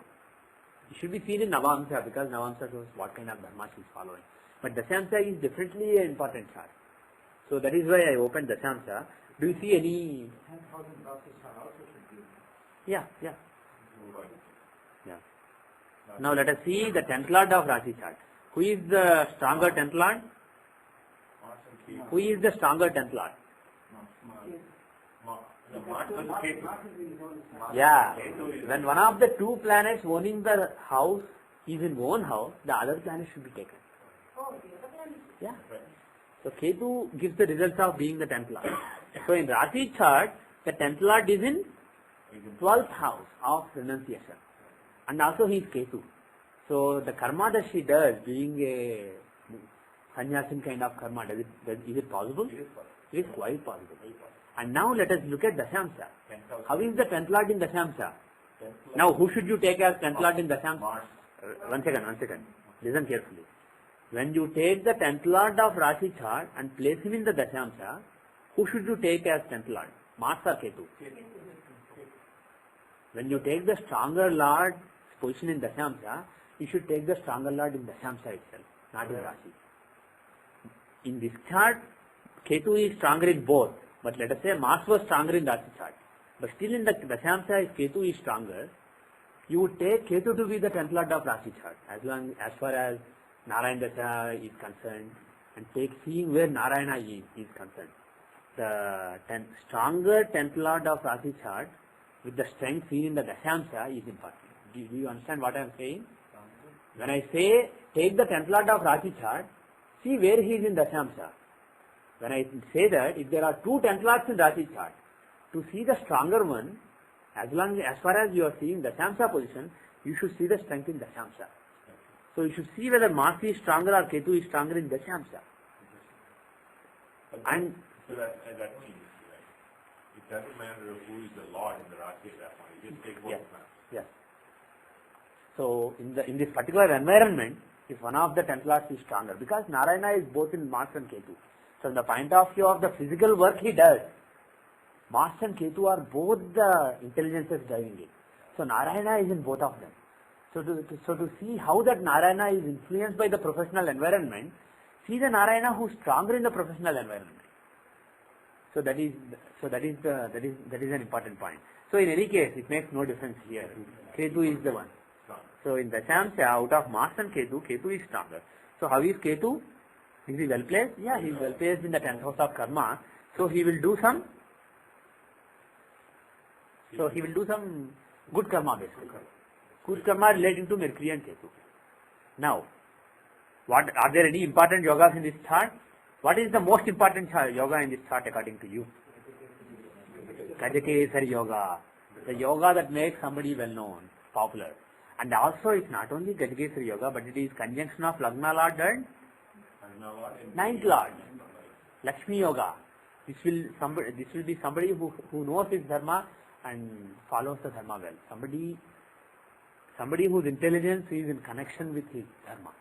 It should be seen in Navamsa, because Navamsa shows what kind of dharma she is following. But Dashamsa is definitely an important chart. So that is why I opened Dashamsa. Do you see any? 10,000 Rasis are also should be. Yeah. Now let us see the 10th Lord of Rashi chart. Who is the stronger 10th Lord? Who is the stronger 10th Lord? Yeah. When one of the two planets owning the house is in own house, the other planet should be taken. Yeah. So Ketu gives the results of being the 10th Lord. So in Rashi chart, the 10th Lord is in 12th house of renunciation. And also he is Ketu. So the karma that she does, being a sannyasin kind of karma, is it possible? It is quite possible. And now let us look at Dashamsa. How is the 10th Lord in Dashamsa? Now who should you take as 10th Lord in Dashamsa? One second. Listen carefully. When you take the 10th Lord of Rashi chart and place him in the Dashamsa, who should you take as 10th Lord? Mars or Ketu? When you take the stronger Lord position in Dashamsa, you should take the stronger Lord in Dashamsa itself, not in Rashi. In this chart, Ketu is stronger in both, but let us say Mars was stronger in Rashi chart. But still in the Dashamsa, if Ketu is stronger, you would take Ketu to be the 10th Lord of Rashi chart, as far as Narayana Dasha is concerned, and seeing where Narayana is concerned. The stronger 10th Lord of Rashi chart with the strength seen in the Dashamsa is important. Do you understand what I am saying? When I say take the 10th Lord of Rashi chart, see where he is in Dashamsa. When I say that, if there are two 10th Lords in Rashi chart, to see the stronger one, as far as you are seeing Dashamsa position, you should see the strength in Dashamsa. So you should see whether Mars is stronger or Ketu is stronger in Dashamsa. And so that means, it doesn't matter who is the Lord in the Rashi at that point. You just take both of them. Yes. So in this particular environment, if one of the 10th Lords is stronger, because Narayana is both in Mars and Ketu. So from the point of view of the physical work he does, Mars and Ketu are both the intelligences driving it. So Narayana is in both of them. So to see how that Narayana is influenced by the professional environment, see the Narayana who is stronger in the professional environment. So that is an important point. So in any case, it makes no difference here. Ketu is the one. So in Dashamsa, out of Mars and Ketu, Ketu is stronger. So how is Ketu? Is he well placed? Yeah, he is well placed in the 10th house of karma. So he will do some good karma basically. Good karma relating to Mercury and Ketu. Now, are there any important yogas in this chart? What is the most important yoga in this chart according to you? Gajakesari yoga. The yoga that makes somebody well known, popular. And also it's not only Gajakesari yoga, but it is conjunction of Lagna Lord and 9th Lord. Lakshmi yoga. This will be somebody who knows his dharma and follows the dharma well. Somebody whose intelligence is in connection with his dharma.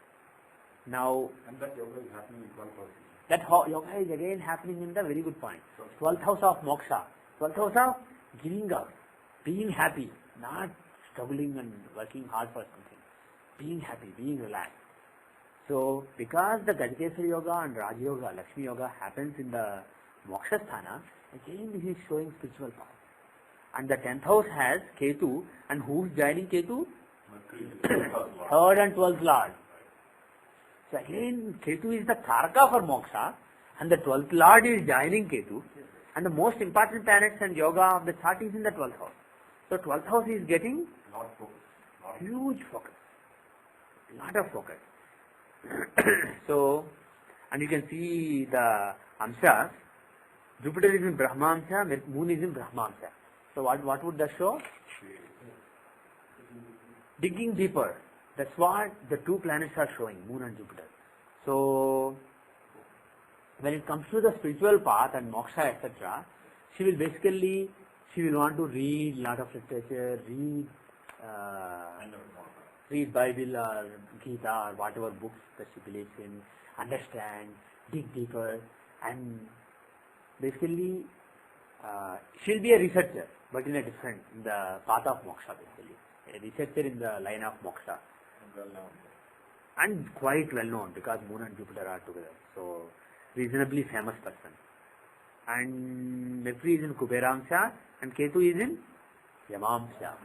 Now, And that yoga is happening in 12 houses. that yoga is again happening in the very good point. 12th house of moksha. 12th house of giving up, being happy, not struggling and working hard for something. Being happy, being relaxed. So, because the Gajakesari yoga and Raj yoga, Lakshmi yoga happens in the moksha sthana, again this is showing spiritual power. And the 10th house has Ketu, and who is joining Ketu? 3rd and 12th Lord. So again, Ketu is the Karaka for moksha, and the 12th Lord is joining Ketu, and the most important planets and yoga of the chart is in the 12th house. So 12th house is getting huge focus, lot of focus. So, and you can see the Amshas. Jupiter is in Brahma Amsha, Moon is in Brahma Amsha. So what would that show? digging deeper. That's what the two planets are showing, Moon and Jupiter. So, when it comes to the spiritual path and moksha, etc., she will want to read lot of literature, read Bible or Gita or whatever books that she believes in, understand, dig deeper, and basically she'll be a researcher, but in the path of moksha, basically. A researcher in the line of moksha. And quite well known because Moon and Jupiter are together. So, reasonably famous person. And Mercury is in Kuberamsha and Ketu is in Yamamsha.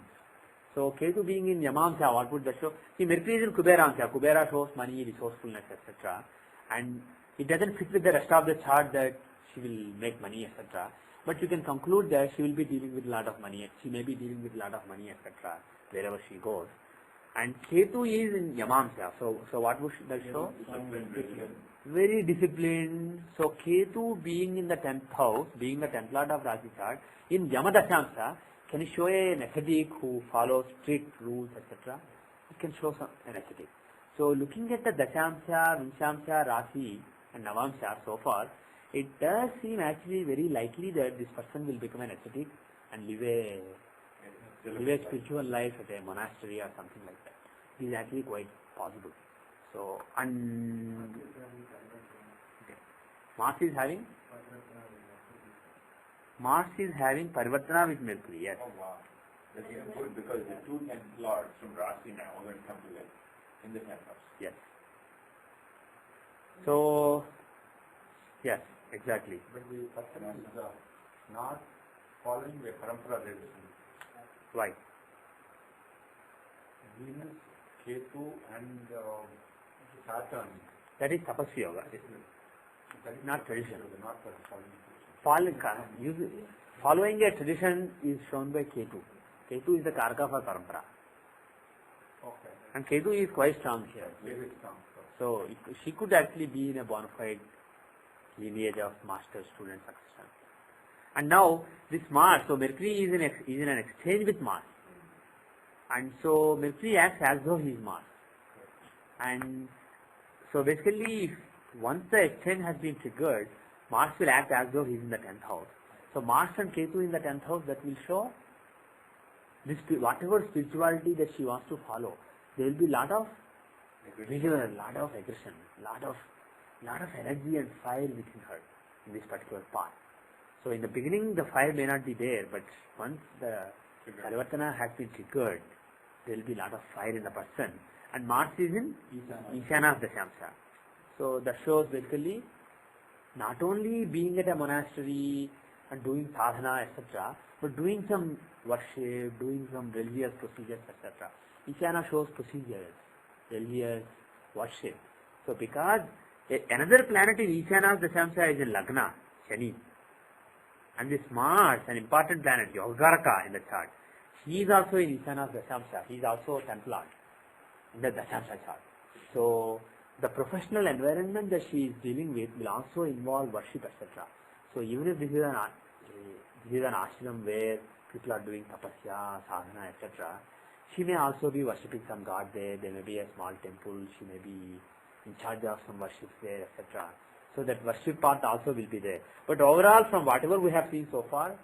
So, Ketu being in Yamamsha, what would that show? See, Mercury is in Kuberamsha. Kubera shows money, resourcefulness, etc. And it doesn't fit with the rest of the chart that she will make money, etc. But you can conclude that she will be dealing with a lot of money. She may be dealing with a lot of money, etc. wherever she goes. And Ketu is in Yamamsha. So what would that show? Very disciplined. So Ketu being in the 10th house, being the 10th lord of Rasi chart, in Yamadashamsa, can it show an ascetic who follows strict rules, etc.? It can show an ascetic. So looking at the Dashamsha, Vinshamsha, Rasi and Navamsha so far, it does seem actually very likely that this person will become an ascetic and live a spiritual life at a monastery or something like that. It is actually quite possible. So, and Mars is having Parivartana with Mercury, yes. Oh wow. That's good because the two 10th lords from Rasi now are going to come together in the 10th house. Yes. So, yes, exactly. But the person is not following the parampara tradition. Right. Venus, Ketu and Saturn. That is Tapasya Yoga. That is Not tradition. Not following tradition. Following a tradition is shown by Ketu. Ketu is the Karaka for Parampara. Okay. And Ketu is quite strong here. Very strong. So she could actually be in a bona fide lineage of master, student, successor. And now this Mars, so Mercury is in an exchange with Mars. And so Mercury acts as though he is Mars. And so basically, once the exchange has been triggered, Mars will act as though he is in the 10th house. So Mars and Ketu in the 10th house, that will show this whatever spirituality that she wants to follow. There will be lot of vigor, lot of aggression, lot of energy and fire within her in this particular path. So in the beginning, the fire may not be there, but once the Parivartana has been triggered, there will be lot of fire in the person. And Mars is in Ishana Dashamsa. So that shows basically not only being at a monastery and doing sadhana, etc., but doing some worship, doing some religious procedures, etc. Ishana shows procedures, religious worship. So because another planet in Ishana Dashamsa is in Lagna, Shani. And this Mars, an important planet, Yogaraka in the chart, he is also in Ishana Dashamsa. He is also 10th lord in the Dashamsa chart. So the professional environment that she is dealing with will also involve worship, etc. So even if this is an ashram where people are doing tapasya, sadhana, etc., she may also be worshipping some god there. There may be a small temple. She may be in charge of some worship there, etc. So that worship part also will be there. But overall, from whatever we have seen so far,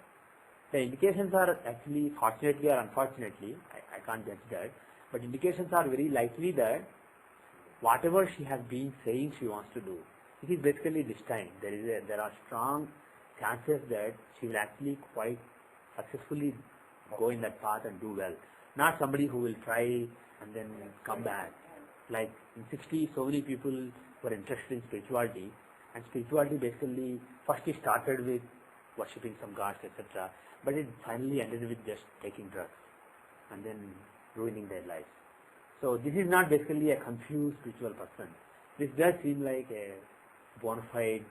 the indications are actually, fortunately or unfortunately, I can't judge that, but indications are very likely that whatever she has been saying she wants to do, it is basically this time. There are strong chances that she will actually quite successfully go in that path and do well. Not somebody who will try and then come back. Like in 60s, so many people were interested in spirituality, and spirituality basically first it started with worshipping some gods, etc. But it finally ended with just taking drugs and then ruining their lives. So this is not basically a confused spiritual person. This does seem like a bona fide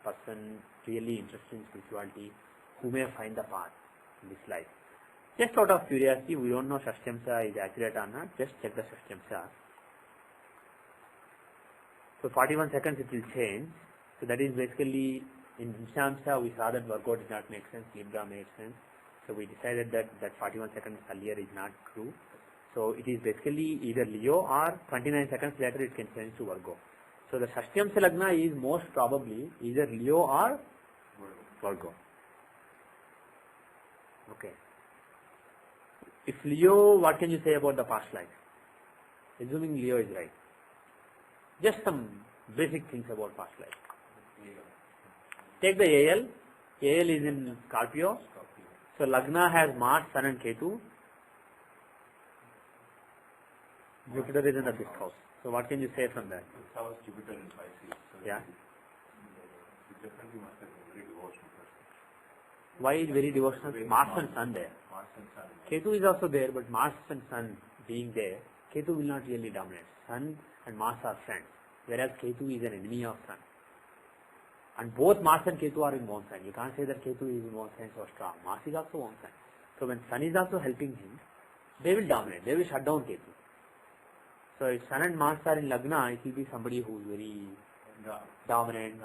person really interested in spirituality who may find the path in this life. Just out of curiosity, we don't know Shashtamsa is accurate or not, just check the Shashtamsa. So 41 seconds it will change. So that is basically in Vishamsa we saw that Virgo did not make sense, Libra made sense. So we decided that 41 seconds earlier is not true. So it is basically either Leo or 29 seconds later it can change to Virgo. So the Shashtyamsha Lagna is most probably either Leo or Virgo. Okay. If Leo, what can you say about the past life? Assuming Leo is right. Just some basic things about past life. Take the AL. AL is in Scorpio. So Lagna has Mars, Sun and Ketu. Jupiter is in the 5th house. So what can you say from that? This house, Jupiter in Pisces. So Yeah. it definitely must have been very devotional person. Why is very devotional? Mars and Sun there. Mars and Sun. Ketu is also there, but Mars and Sun being there, Ketu will not really dominate. Sun and Mars are friends, whereas Ketu is an enemy of Sun. And both Mars and Ketu are in one sign. You can't say that Ketu is in one sign so strong. Mars is also one sign. So when Sun is also helping him, they will dominate. They will shut down Ketu. So if Sun and Mars are in Lagna, it will be somebody who is very dominant,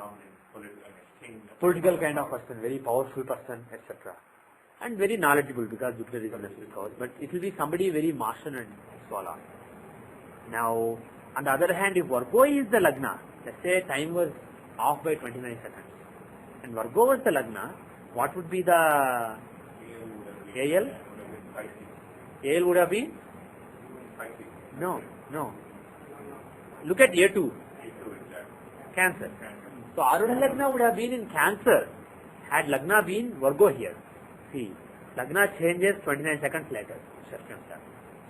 political kind of person, very powerful person, etc. And very knowledgeable because Jupiter is in the 5th house. But it will be somebody very Martian and so on. Now, on the other hand, if Virgo is the Lagna, let's say time was off by 29 seconds, and Virgo was the Lagna, what would be the AL? AL would have been? No. Look at A2. Cancer. So Arudha Lagna would have been in Cancer had Lagna been Virgo here. See, Lagna changes 29 seconds later.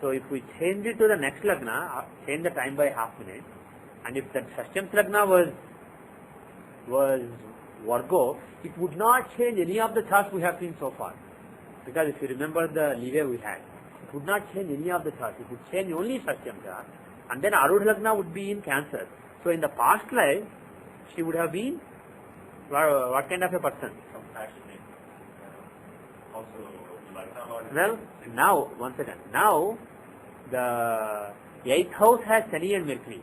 So if we change it to the next Lagna, change the time by half minute, and if the Shashtyamsha Lagna was Virgo, it would not change any of the charts we have seen so far. Because if you remember the leeway we had, it would not change any of the charts. It would change only Shashtyamsha, and then Arudha Lagna would be in Cancer. So in the past life, she would have been what kind of a person? Compassionate. Also, Lagna. Well, now, once again, now the 8th house has Shani and Mercury.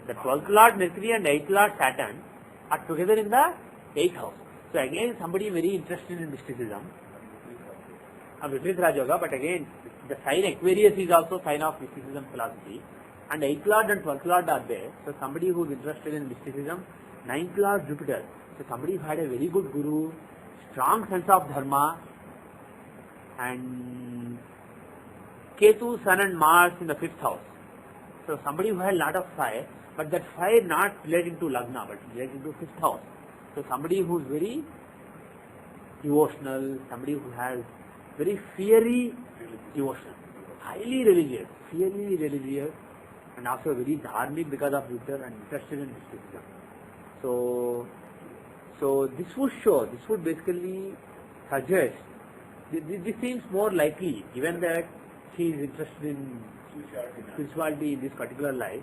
The 12th Lord Mercury and 8th Lord Saturn are together in the 8th house. So again, somebody very interested in mysticism. Viprit Raj Yoga, but again, the sign Aquarius is also sign of mysticism philosophy. And 8th Lord and 12th Lord are there. So somebody who is interested in mysticism, 9th Lord Jupiter. So somebody who had a very good guru, strong sense of dharma, and Ketu, Sun and Mars in the 5th house. So somebody who had a lot of fire, but that fire not relating to Lagna, but relating to 5th house. So somebody who is very devotional, somebody who has very fiery devotion, highly religious, fierily religious, and also very dharmic because of Jupiter and interested in mysticism. So this would show, this would basically suggest, this seems more likely, given that he is interested in spirituality in this particular life,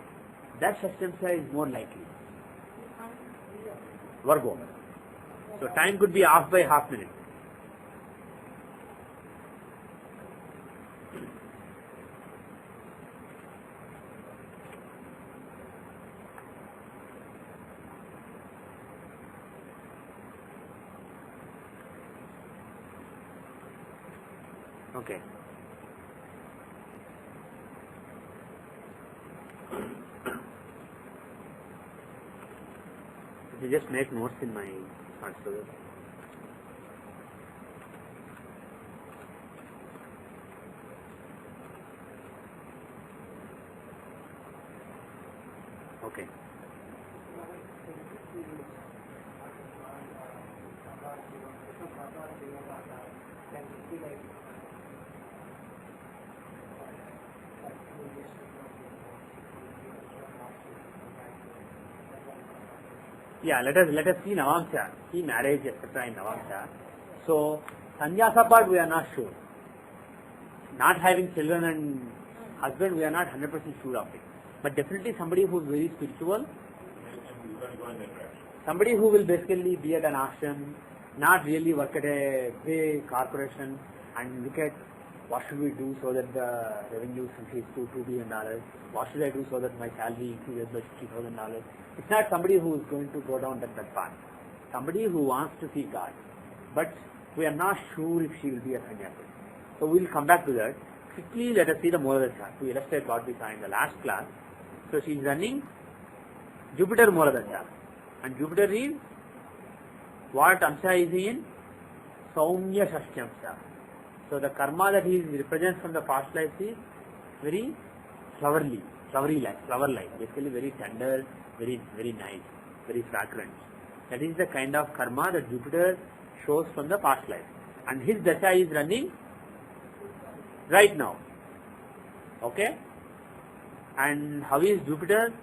that Shashtyamsha is more likely. Virgo. So time could be off by half minute. Okay. You just make notes in my answer. Okay. Yeah, let us see Navamsha, see marriage, etc. in Navamsha. So, Sannyasa part we are not sure. Not having children and husband, we are not 100% sure of it. But definitely somebody who is very spiritual, somebody who will basically be at an ashram, not really work at a big corporation and look at what should we do so that the revenue increases to $2 billion, what should I do so that my salary increases by $50,000. It's not somebody who is going to go down that path. Somebody who wants to see God. But we are not sure if she will be a sannyasi. So we will come back to that. quickly let us see the Mooladasha chart to illustrate what we saw in the last class. So she is running Jupiter Mooladasha, and Jupiter is what Amsha is in? Saumya Shashtyamsha. So the karma that he represents from the past life is very flowery like, basically very tender, very nice, very fragrant. That is the kind of karma that Jupiter shows from the past life. And his dasha is running right now. Okay? And how is Jupiter?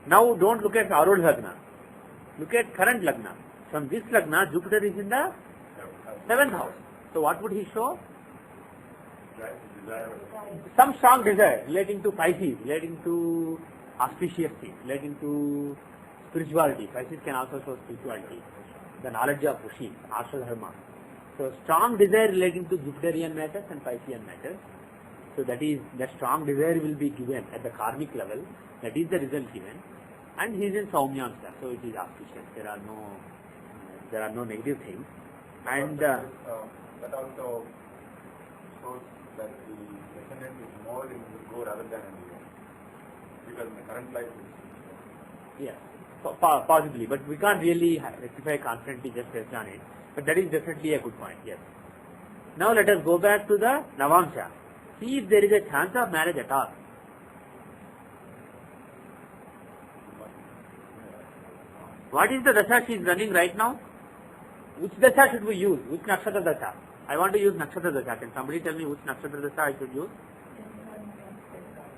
Now don't look at Arul Lagna. Look at current Lagna. From this Lagna, Jupiter is in the 7th house. So what would he show? Some strong desire relating to Pisces, relating to auspicious things, relating to spirituality. Pisces can also show spirituality, the knowledge of Rishi, Ashwadharma. So strong desire relating to Jupiterian matters and Piscean matters. So that strong desire will be given at the karmic level. That is the result given. And he is in Saumyamsha, so it is auspicious. There are no negative things. And that also shows that the descendant is more in the go rather than in the because in the current life is yes, possibly, but we can't really rectify confidently just based on it. But that is definitely a good point, yes. Now let us go back to the Navamsha. See if there is a chance of marriage at all. What is the dasha she is running right now? Which dasha should we use? Which nakshatra dasha? I want to use nakshatra dasha. Can somebody tell me which nakshatra dasha I should use?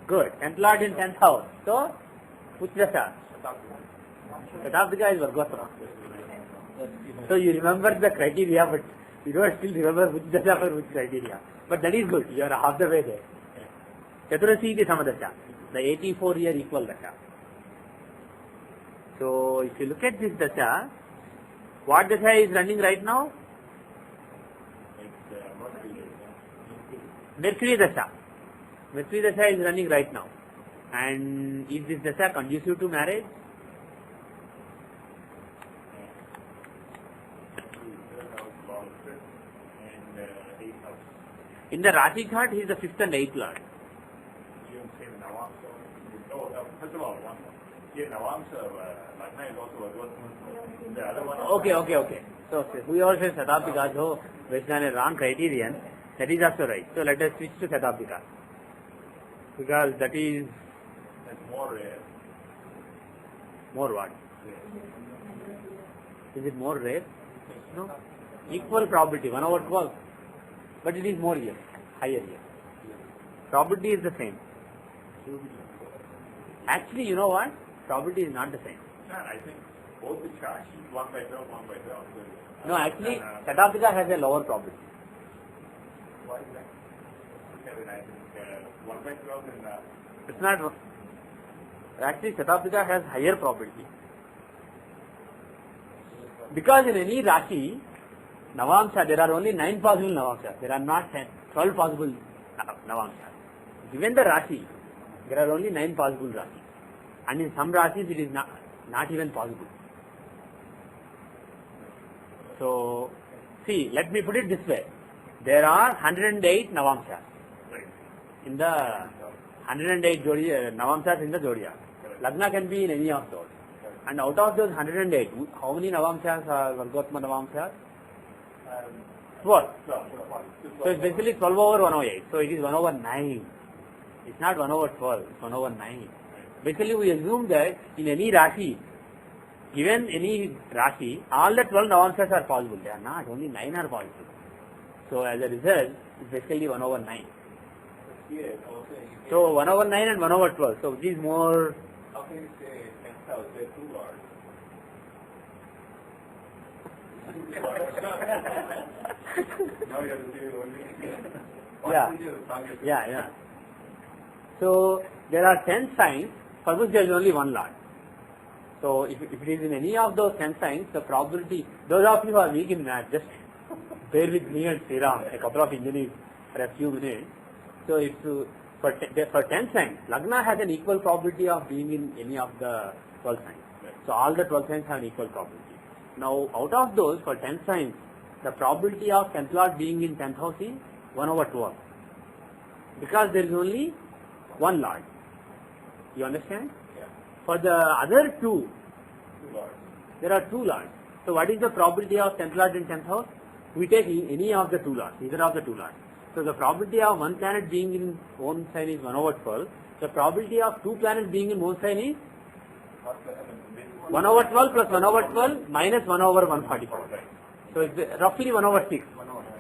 Good. 10th Lord in 10th house. So, which dasha? Shatabdika is Vargotama. So you remember the criteria, but you don't still remember which dasha for which criteria. But that is good. You are half the way there. Chaturasi is Samadasha, the 84-year equal dasha. So if you look at this dasha, what dasha is running right now? Mercury dasha. Mercury dasha is running right now. And is this dasha conducive to marriage? In the Rashi chart, he is the 5th and 8th Lord. First of all, here Navamsha Lagna is also Vargotama. The other one. Okay. So we also say Shatabdika, though based on a wrong criterion, that is also right. So let us switch to Shatabdika. Because that is more rare. More what? Is it more rare? No. Equal probability, 1/12. But it is more here, higher here. Probability is the same. Actually, you know what? Probability is not the same. I think both the charts, 1/12, 1/12. No, actually, Shatabdika has a lower probability. Why is that? Okay, I think 1/12 in It's not. Actually, Shatabdika has higher probability. Because in any Rashi, Navamsha, there are only 9 possible Navamsha. There are not 12 possible Navamsha. Given the Rashi, there are only 9 possible Rashi. And in some Rashis, it is not even possible. So, see, let me put it this way. There are 108 Navamsha. In the 108 Navamshas in the Zodiac. Lagna can be in any of those. And out of those 108, how many Navamshas are Vargotama Navamshas? 12. So it's basically 12 over 108. So it is 1/9. It's not 1/12. It's 1/9. Basically we assume that in any Rashi, given any Rashi, all the 12 Navamshas are possible. They are not. Only 9 are possible. So as a result, it's basically 1/9. So 1/9 and 1/12. So which is more? How can you say 10th house? There are 2 lords. Now you have to say only. Yeah. So there are 10 signs for which there is only 1 Lord. So if it is in any of those 10 signs, the probability, those of you who are weak in math, just bear with me and Sriram, a couple of engineers for a few minutes. So if for 10 signs, Lagna has an equal probability of being in any of the 12 signs. So all the 12 signs have an equal probability. Now out of those, for 10 signs, the probability of 10th Lord being in 10th house is 1/12. Because there is only one Lord. You understand? Yeah. For the other two, Two lords. there are two Lords. So what is the probability of 10th Lord in 10th house? We take any of the two Lords, either of the two Lords. So the probability of one planet being in one sign is 1 over 12. The probability of two planets being in one sign is 1 over 12 plus 1 over 12 minus 1 over 144. So it's roughly 1 over 6.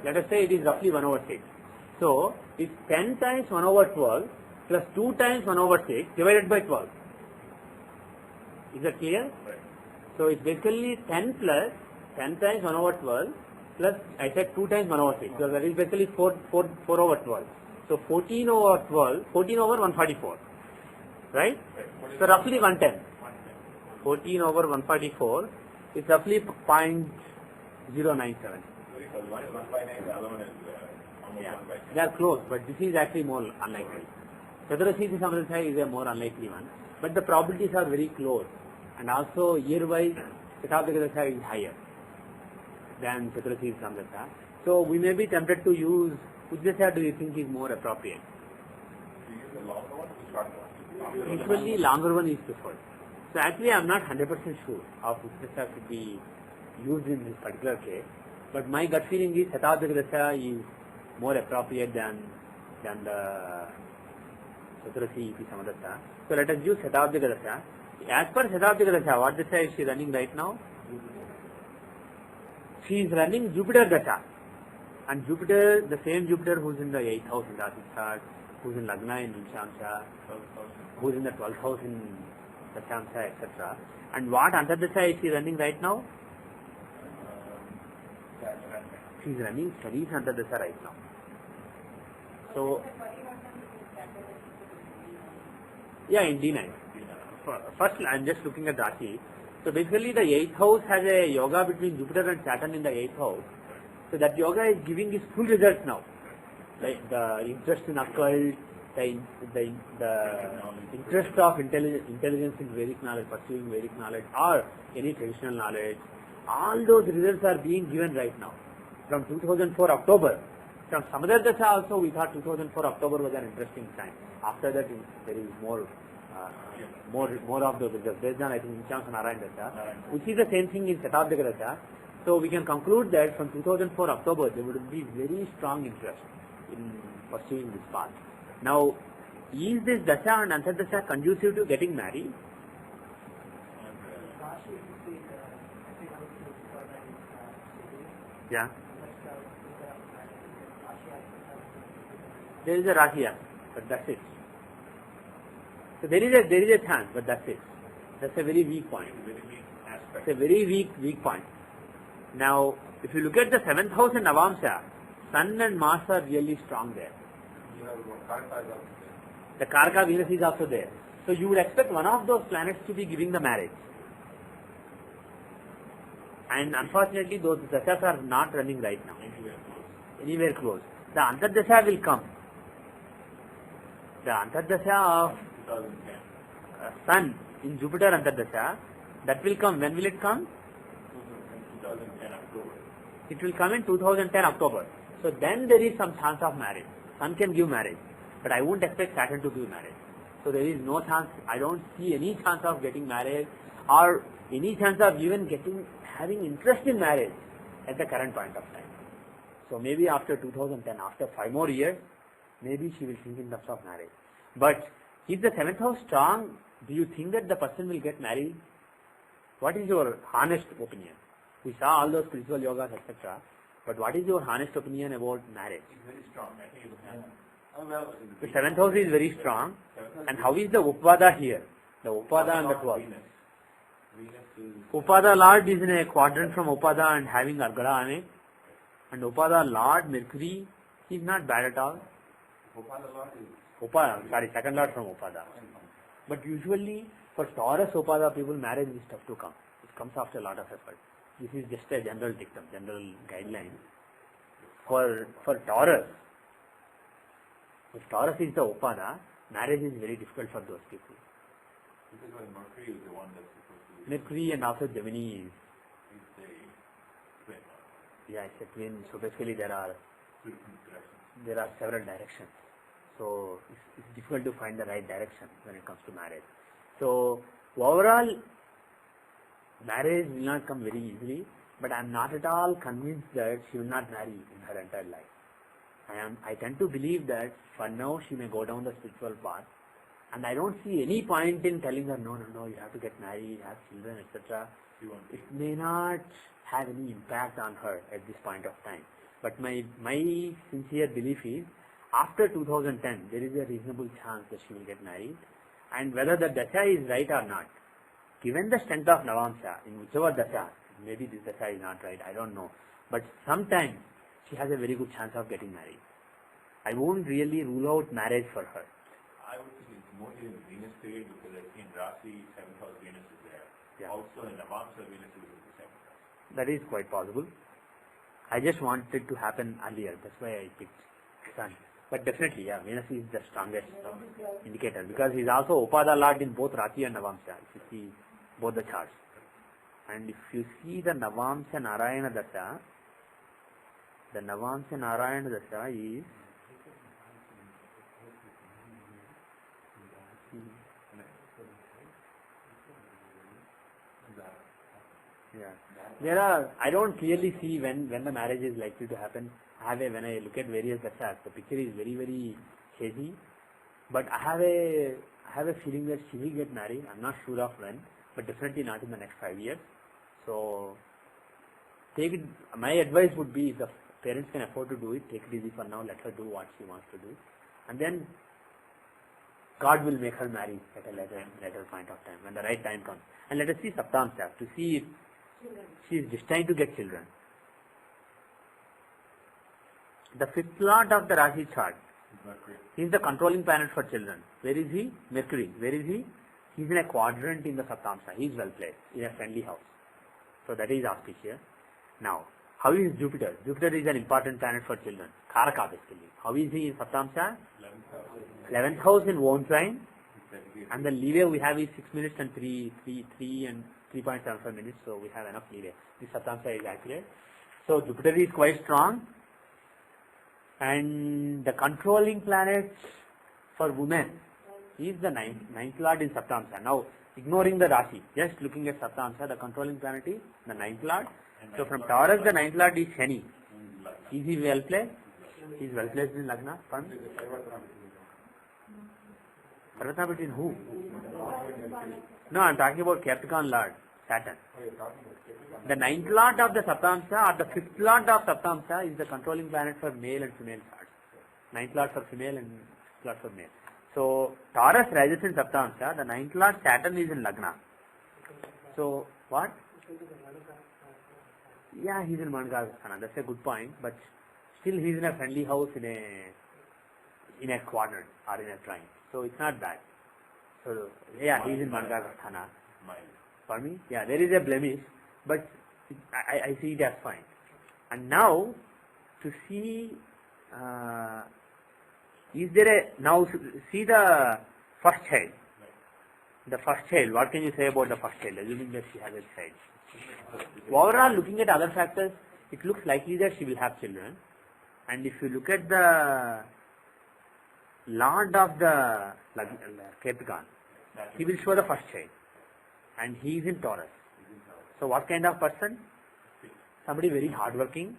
Let us say it is roughly 1 over 6. So it's 10 times 1 over 12 plus 2 times 1 over 6 divided by 12. Is that clear? Right. So it's basically 10 plus 10 times 1 over 12 plus I said 2 times 1 over 6. So that is basically 4 over 12. So 14 over 12, 14 over 144. Right? So roughly 110. 14 over 144 is roughly 0.097. Because one is 1/9, the other one is almost Yeah. 1/10. They are close, but this is actually more unlikely. Chaturasthi Samradha is a more unlikely one, but the probabilities are very close, and also year-wise, Shatabdika is higher than Chaturasthi Samradha. So we may be tempted to use which Dasha do you think is more appropriate? You use the longer one or the shorter one? Usually longer one is preferred. So actually I am not 100% sure of which Dasha should be used in this particular case, but my gut feeling is Shatabdika Dasha is more appropriate than the Chaturasthi Samadasha. So let us use Shatabdika Dasha. As per Shatabdika Dasha, what Dasha is she running right now? She is running Jupiter Dasha. And Jupiter, the same Jupiter who is in the 8th house in Rasi chart, who is in Lagna in Vinshamsha, who is in the 12th house in Dashamsha, etc. And what Antardasha is she running right now? She is running studies Antardasha right now. So, yeah, in D9. First, I am just looking at Rasi. So basically the 8th house has a yoga between Jupiter and Saturn in the 8th house. So that yoga is giving its full results now. Like the interest in occult, the interest of intelligence in Vedic knowledge, pursuing Vedic knowledge or any traditional knowledge, all those results are being given right now. From 2004 October, from Samadar Dasha also we thought 2004 October was an interesting time. After that there is more of those results based on I think Vinshamsha Narayan Dasha, which is the same thing in Shatabdika Dasha. So we can conclude that from 2004 October there would be very strong interest in pursuing this path. Now, is this Dasha and Antardasha conducive to getting married? Yeah. There is a Rashi, but that's it. So there is a chance, but that's it. That's a very weak point. It's a very weak point. Now, if you look at the 7th house in Navamsha, Sun and Mars are really strong there. The Karaka Venus is also there. So you would expect one of those planets to be giving the marriage. And unfortunately those dashas are not running right now. Anywhere close. The Antardasha will come. The Antardasha of Sun in Jupiter Antardasha, that will come. When will it come? 2010 October. It will come in 2010 October. So then there is some chance of marriage. Sun can give marriage, but I won't expect Saturn to give marriage. So there is no chance. I don't see any chance of getting married or any chance of even having interest in marriage at the current point of time. So maybe after 2010, after 5 more years, maybe she will think in terms of marriage. But if the 7th house strong, do you think that the person will get married? What is your honest opinion? We saw all those spiritual yogas, etc. But what is your honest opinion about marriage? It's very strong. I think it's The 7th house is very strong. And how is the Upada here? The Upada and the 12th. Venus is Upada Lord is in a quadrant from Upada and having Argada on it. And Upada Lord, Mercury, is not bad at all. Second Lord from Upada. But usually for Taurus Upada people, marriage is tough to come. It comes after a lot of effort. This is just a general dictum, general guideline. For Taurus, if Taurus is the Upada, marriage is very difficult for those people. because Mercury is the one that's supposed to be. Mercury and also Gemini is, It's a twin. yeah, it's a twin. So basically there are Two different directions. several directions. So it's difficult to find the right direction when it comes to marriage. So overall, marriage will not come very easily, but I am not at all convinced that she will not marry in her entire life. I tend to believe that for now she may go down the spiritual path, and I don't see any point in telling her, no, you have to get married, have children, etc. It may not have any impact on her at this point of time. But my sincere belief is, after 2010, there is a reasonable chance that she will get married. And whether the dasha is right or not, given the strength of Navamsha, in whichever dasha, maybe this dasha is not right, I don't know. But sometimes she has a very good chance of getting married. I won't really rule out marriage for her. I would think it's more in Venus period because I think Rasi, 7th house Venus is there. Yeah. Also in Navamsa, Venus is in the 7th house. That is quite possible. I just wanted to happen earlier. That's why I picked Sun. But definitely, yeah, Venus is the strongest indicator because he's also Upada Lord in both Rati and Navamsa, if you see both the charts. And if you see the Navamsa Narayana Dasha, the Navamsa Narayana Dasha is I don't clearly see when the marriage is likely to happen. When I look at various dashas, the picture is very, very hazy. But I have a feeling that she will get married. I'm not sure of when, but definitely not in the next 5 years. So take it. My advice would be, if the parents can afford to do it, take it easy for now. Let her do what she wants to do, and then God will make her marry at a later point of time when the right time comes. And let us see Saptamsa to see if she is destined to get children. The 5th lord of the Rashi chart, he is the controlling planet for children. Where is he? Mercury. Where is he? He is in a quadrant in the Saptamsa. He is well placed in a friendly house. So that is auspicious. Now, how is Jupiter? Jupiter is an important planet for children. Karaka basically. How is he in Saptamsa? 11th house in Own sign. And the leeway we have is 6 minutes and 3.75 minutes. So we have enough leeway. This Saptamsa is accurate. So Jupiter is quite strong. And the controlling planet for women is the ninth lord in Saptamsa. Now, ignoring the Rashi, just looking at Saptamsa, the controlling planet is the 9th lord. So from Taurus, the 9th lord is Shani. Is he well placed? He is well placed in Lagna. Parvatna between who? No, I am talking about Capricorn lord, Saturn. The 9th lord of the Saptamsa or the 5th lord of Saptamsa is the controlling planet for male and female charts. 9th lord for female and 5th lord for male. So Taurus rises in Saptamsa, the 9th lord Saturn is in Lagna. So what? Yeah, he's in Mangasthana. That's a good point, but still he's in a friendly house in a quadrant or in a trine. So it's not bad. So yeah, he's in Mangasthana. For me, yeah, there is a blemish, but I see it as fine. And now, to see, is there now see the first child. The first child, what can you say about the first child, assuming that she has a child? Overall, looking at other factors, it looks likely that she will have children. And if you look at the Lord of the Capricorn, he will show the first child. And he is in Taurus. So what kind of person? Somebody very hardworking.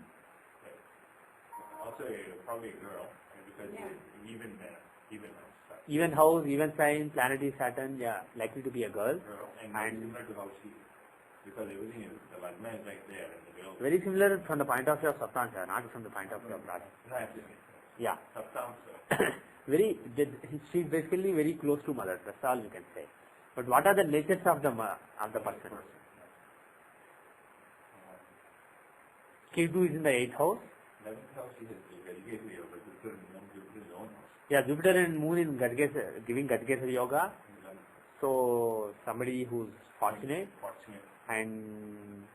Also, probably a girl, because Even house, even sign, planet is Saturn, yeah, likely to be a girl. And similar to how she, because everything is, the Lagna is right there, and the girl. Very similar from the point of view of Saptamsa, not from the point of view of Rashi. Yeah. Saptamsa. She's basically very close to mother, that's all you can say. But what are the natures of the person? Ketu is in the 8th house. 11th house is Gadgeshwari Yoga, Jupiter is his own house. Yeah, Jupiter and Moon in giving Gadgeshwari Yoga. So somebody who's fortunate and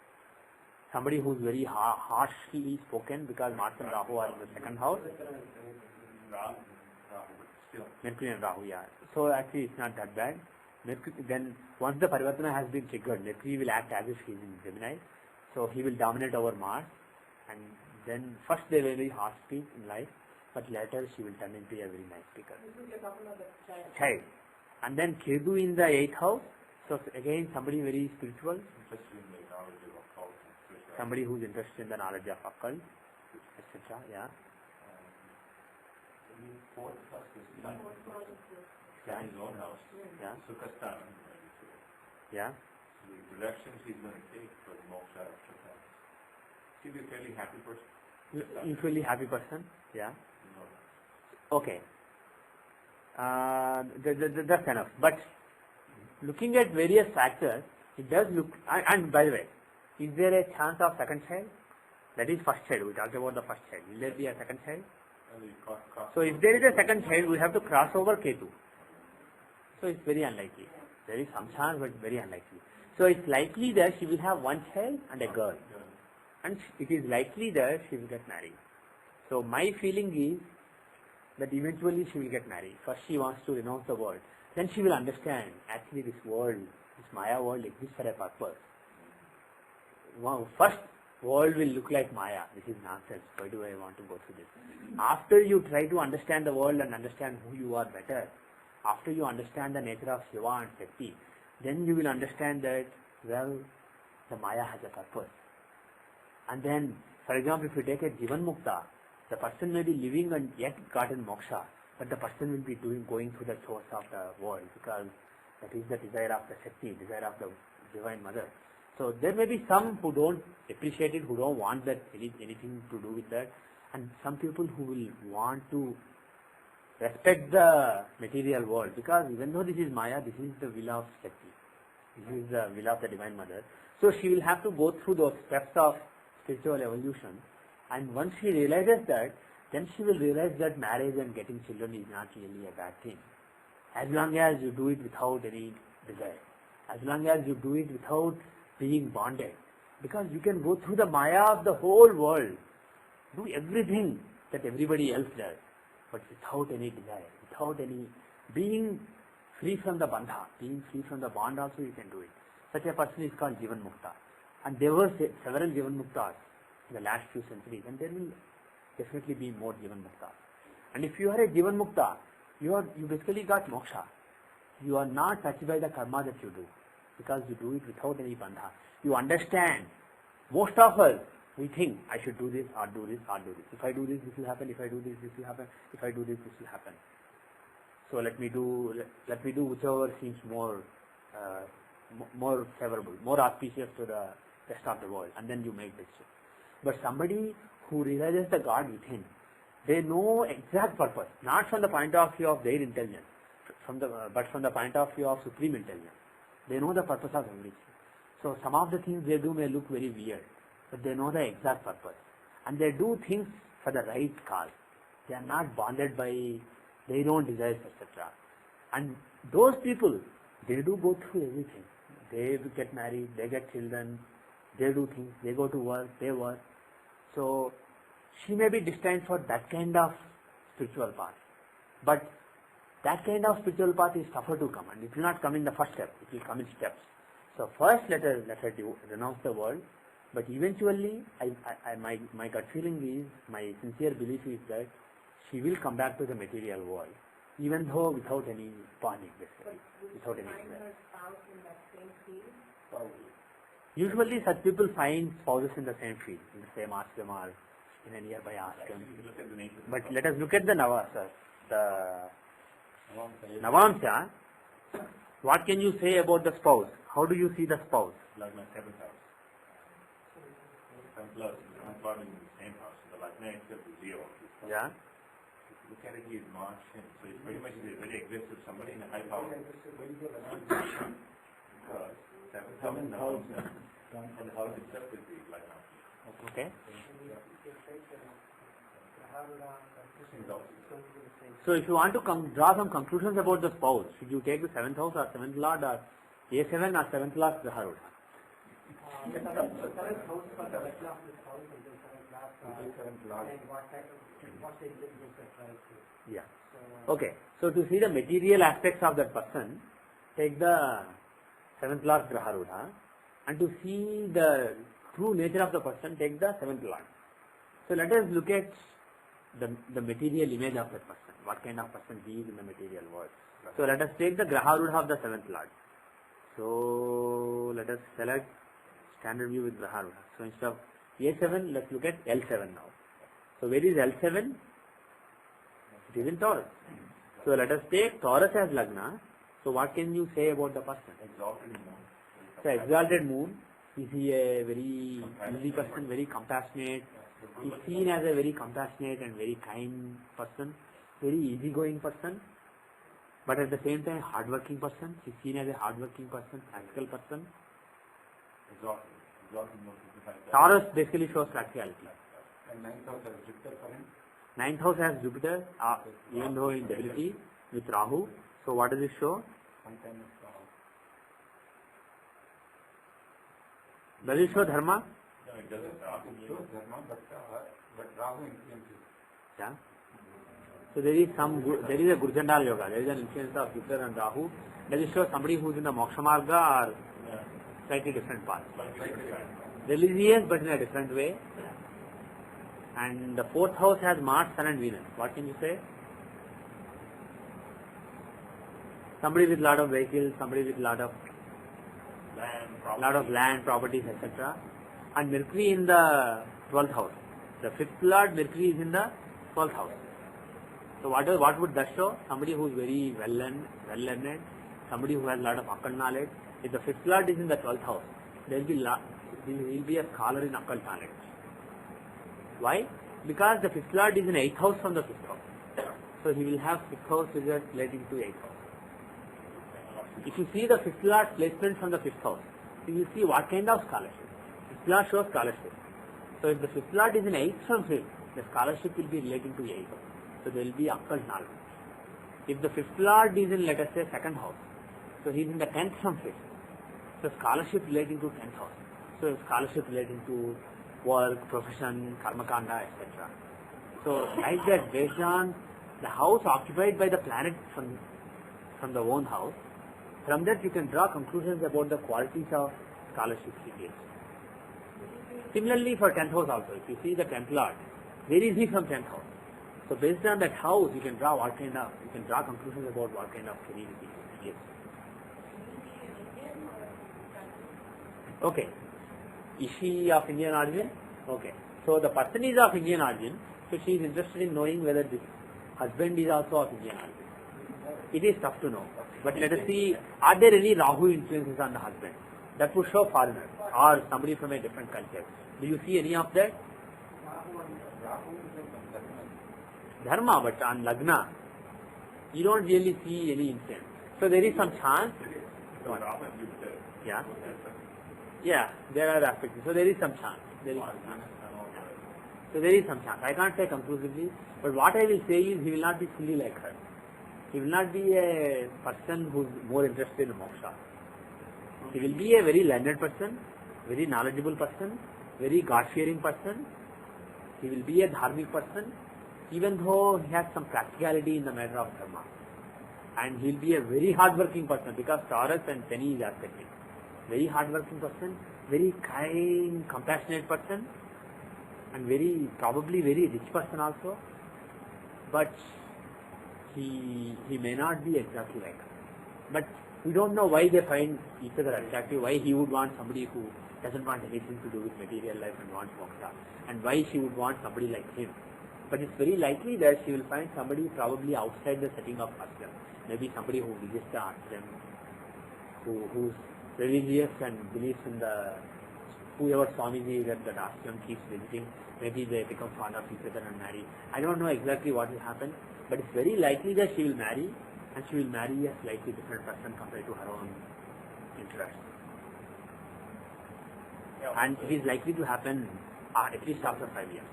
somebody who's very harshly spoken, because Mars and Rahu are in the 2nd house. Mercury and Rahu, yeah. So actually it's not that bad. Then once the Parivartana has been triggered, Mercury will act as if he is in Gemini. So he will dominate over Mars, and then first they will be harsh speech in life, but later she will turn into a very nice speaker. This is a couple of the Child. And then Ketu in the 8th house, so again somebody very spiritual, Interested in the knowledge of occult and spirituality. somebody who is interested in the knowledge of occult, etc. Yeah. Fourth house is Sun. Yeah. In his own house. Yeah. Sukhastana. Yeah. The directions he's going to take for the moksha of Sukha. He'll be a fairly happy person. Equally happy person. Yeah. No. Okay. That's enough. But looking at various factors, it does look. And by the way, is there a chance of second child? That is first child. We talked about the first child. Will there be a second child? So if there is a second child, we have to cross over Ketu. So it's very unlikely. There is some chance, but very unlikely. So it's likely that she will have one child and a girl. And it is likely that she will get married. So my feeling is that eventually she will get married. First she wants to renounce the world. Then she will understand, actually this world, this Maya world exists for a purpose. Wow, first world will look like Maya. This is nonsense. Why do I want to go through this? After you try to understand the world and understand who you are better, after you understand the nature of Shiva and Shakti, then you will understand that, well, the Maya has a purpose. And then, for example, if you take a Jivan Mukta, the person may be living and yet gotten moksha, but the person will be going through the chores of the world, because that is the desire of the Shakti, desire of the Divine Mother. So there may be some who don't appreciate it, who don't want that anything to do with that, and some people who will want to respect the material world, because even though this is Maya, this is the will of Shakti, this is the will of the Divine Mother. So she will have to go through those steps of spiritual evolution, and once she realizes that, then she will realize that marriage and getting children is not really a bad thing, as long as you do it without any desire, as long as you do it without being bonded, because you can go through the Maya of the whole world, do everything that everybody else does, but without any desire, without any being free from the bandha, being free from the bond also you can do it. Such a person is called Jivan Mukta. And there were several Jivan Muktas in the last few centuries, and there will definitely be more Jivan Muktas. And if you are a Jivan Mukta, you basically got moksha. You are not touched by the karma that you do, because you do it without any bandha. You understand. Most of us, we think, I should do this or do this or do this. If I do this, this will happen. If I do this, this will happen. If I do this, this will happen. So let me do whichever seems more favorable, more auspicious to the rest of the world, and then you make decision. But somebody who realizes the God within, they know exact purpose, not from the point of view of their intelligence, but from the point of view of supreme intelligence. They know the purpose of everything. So some of the things they do may look very weird, but they know the exact purpose. And they do things for the right cause. They are not bonded by their own desires, etc. And those people, they do go through everything. They get married, they get children, they do things, they go to work, they work. So she may be destined for that kind of spiritual path. But that kind of spiritual path is tougher to come, and it will not come in the first step, it will come in steps. So first let her renounce the world, but eventually my gut feeling is, my sincere belief is that she will come back to the material world, even though without any bonding, basically, without any desire. Usually such people find spouses in the same field, in the same ashram or in a nearby ashram. But let us look at the Navasa, the Navamsa. What can you say about the spouse? How do you see the spouse? Like my 7th house. 7 plus, I'm born in the same house. The Lagna itself is 0. Yeah. If you look at it, he is Martian. So it's pretty much very aggressive, somebody in a high power. Because 7th house and the house itself is the Lagna. Okay. Seems also. So if you want to draw some conclusions about the spouse, should you take the 7th house or 7th lord or A7 or 7th lord Graharud? Yeah. Okay. So to see the material aspects of that person, take the 7th lord Graharudha, and to see the true nature of the person, take the 7th lord. So let us look at the material image of that person, what kind of person he is in the material world. So let us take the Graha Rudha of the 7th Lord. So let us select standard view with Graha Rudha. So instead of A7, let's look at L7 now. So where is L7? It is in Taurus. So let us take Taurus as Lagna. So what can you say about the person? Exalted moon. So exalted moon. Is he a very easy person, very compassionate? He's seen as a very compassionate and very kind person, very easygoing person, but at the same time hardworking person. He's seen as a hardworking person, practical person. Exalted moon. Taurus basically shows practicality. And 9th house has Jupiter for him. 9th house has Jupiter, even though in debility with Rahu. So what does it show? Sometimes Does it show Dharma? No, it doesn't. it shows Dharma, but Rahu influences. Yeah. So there is a Gurjandal Yoga. There is an influence of Jupiter and Rahu. Does it show somebody who is in the Moksha Marga or slightly different path? Religious but in a different way. And the 4th house has Mars, Sun and Venus. What can you say? Somebody with lot of vehicles, somebody with lot of land, properties, etc. And Mercury in the 12th house. The 5th Lord, Mercury is in the 12th house. So what would that show? Somebody who is very well learned, somebody who has a lot of occult knowledge. If the 5th Lord is in the 12th house, he will be a scholar in occult knowledge. Why? Because the 5th Lord is in 8th house from the 5th house. So he will have 5th house results relating to 8th house. If you see the 5th Lord placement from the 5th house, you will see what kind of scholarship. 5th Lord shows scholarship. So if the 5th Lord is in 8th from 5th, the scholarship will be relating to 8th. So there will be occult knowledge. If the 5th Lord is in, let us say, 2nd house, so he is in the 10th from 5th. So scholarship relating to 10th house. So scholarship relating to work, profession, karma kanda, etc. So like that, based on the house occupied by the planet from the own house, from that you can draw conclusions about the qualities of scholarship he gives. Similarly for 10th house also, if you see the 10th Lord, where is he from 10th house? So based on that house, you can draw conclusions about what kind of career he gives. Okay. Is she of Indian origin? Okay. So the person is of Indian origin, so she is interested in knowing whether this husband is also of Indian origin. It is tough to know. But let us see, are there any Rahu influences on the husband? That would show foreigner or somebody from a different culture. Do you see any of that? Dharma, but on Lagna, you don't really see any influence. So there is some chance. Yeah. Yeah, there are aspects. So there is some chance. So there is some chance. I can't say conclusively, but what I will say is he will not be fully like her. He will not be a person who is more interested in moksha. He will be a very learned person, very knowledgeable person, very God-fearing person. He will be a dharmic person, even though he has some practicality in the matter of dharma. And he will be a very hard-working person because Taurus and Shani is aspecting. Very hard-working person, very kind, compassionate person, and probably very rich person also. But he may not be exactly like her. But we don't know why they find each other attractive, why he would want somebody who doesn't want anything to do with material life and wants moksha, and why she would want somebody like him. But it's very likely that she will find somebody probably outside the setting of ashram. Maybe somebody who visits the ashram, who's religious and believes in whoever Swamiji is at that ashram keeps visiting. Maybe they become fond of each other and marry. I don't know exactly what will happen, but it's very likely that she will marry, and she will marry a slightly different person compared to her own interests. And it is likely to happen at least after 5 years.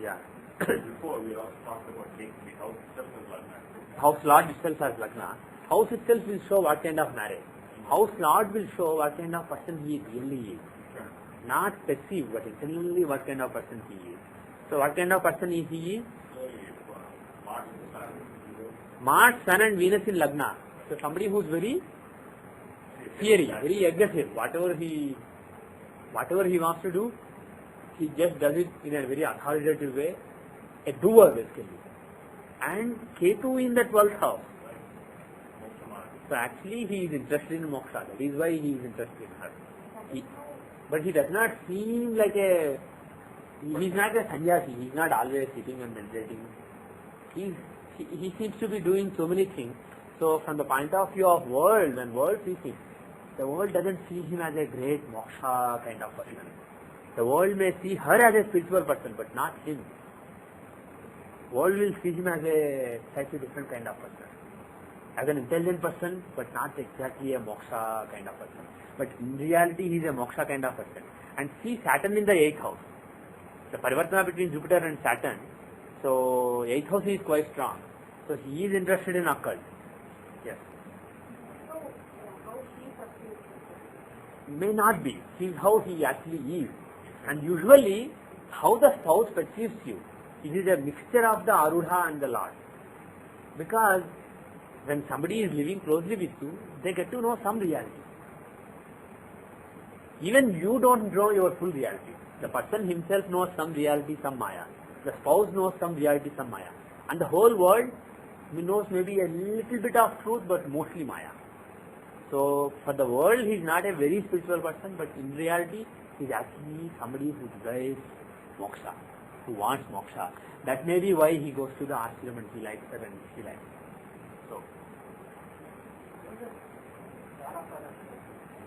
Yeah. Before we also talked about taking the house itself as Lagna. House Lord itself as Lagna. House itself will show what kind of marriage. House Lord will show what kind of person he really is. Not perceived, but internally what kind of person he is. So what kind of person is he? Mars, Sun and Venus in Lagna. So somebody who is very fiery, very aggressive. Whatever he wants to do, he just does it in a very authoritative way, a doer basically. And Ketu in the 12th house. So actually he is interested in moksha. That is why he is interested in her. But he does not seem like he is not a sannyasi. He is not always sitting and meditating. He seems to be doing so many things. So from the point of view of world, when world sees him, the world doesn't see him as a great moksha kind of person. The world may see her as a spiritual person, but not him. World will see him as a slightly different kind of person. As an intelligent person, but not exactly a moksha kind of person. But in reality, he is a moksha kind of person. And see Saturn in the 8th house. The parivartana between Jupiter and Saturn. So 8th house is quite strong. So he is interested in occult. Yes. So, how she perceives it? May not be. See how he actually is. And usually, how the spouse perceives you, it is a mixture of the Arudha and the Lord. Because when somebody is living closely with you, they get to know some reality. Even you don't know your full reality. The person himself knows some reality, some Maya. The spouse knows some reality, some Maya. And the whole world knows maybe a little bit of truth, but mostly Maya. So for the world, he is not a very spiritual person, but in reality, he is actually somebody who desires moksha, who wants moksha. That may be why he goes to the ashram and he likes her and she likes her. So.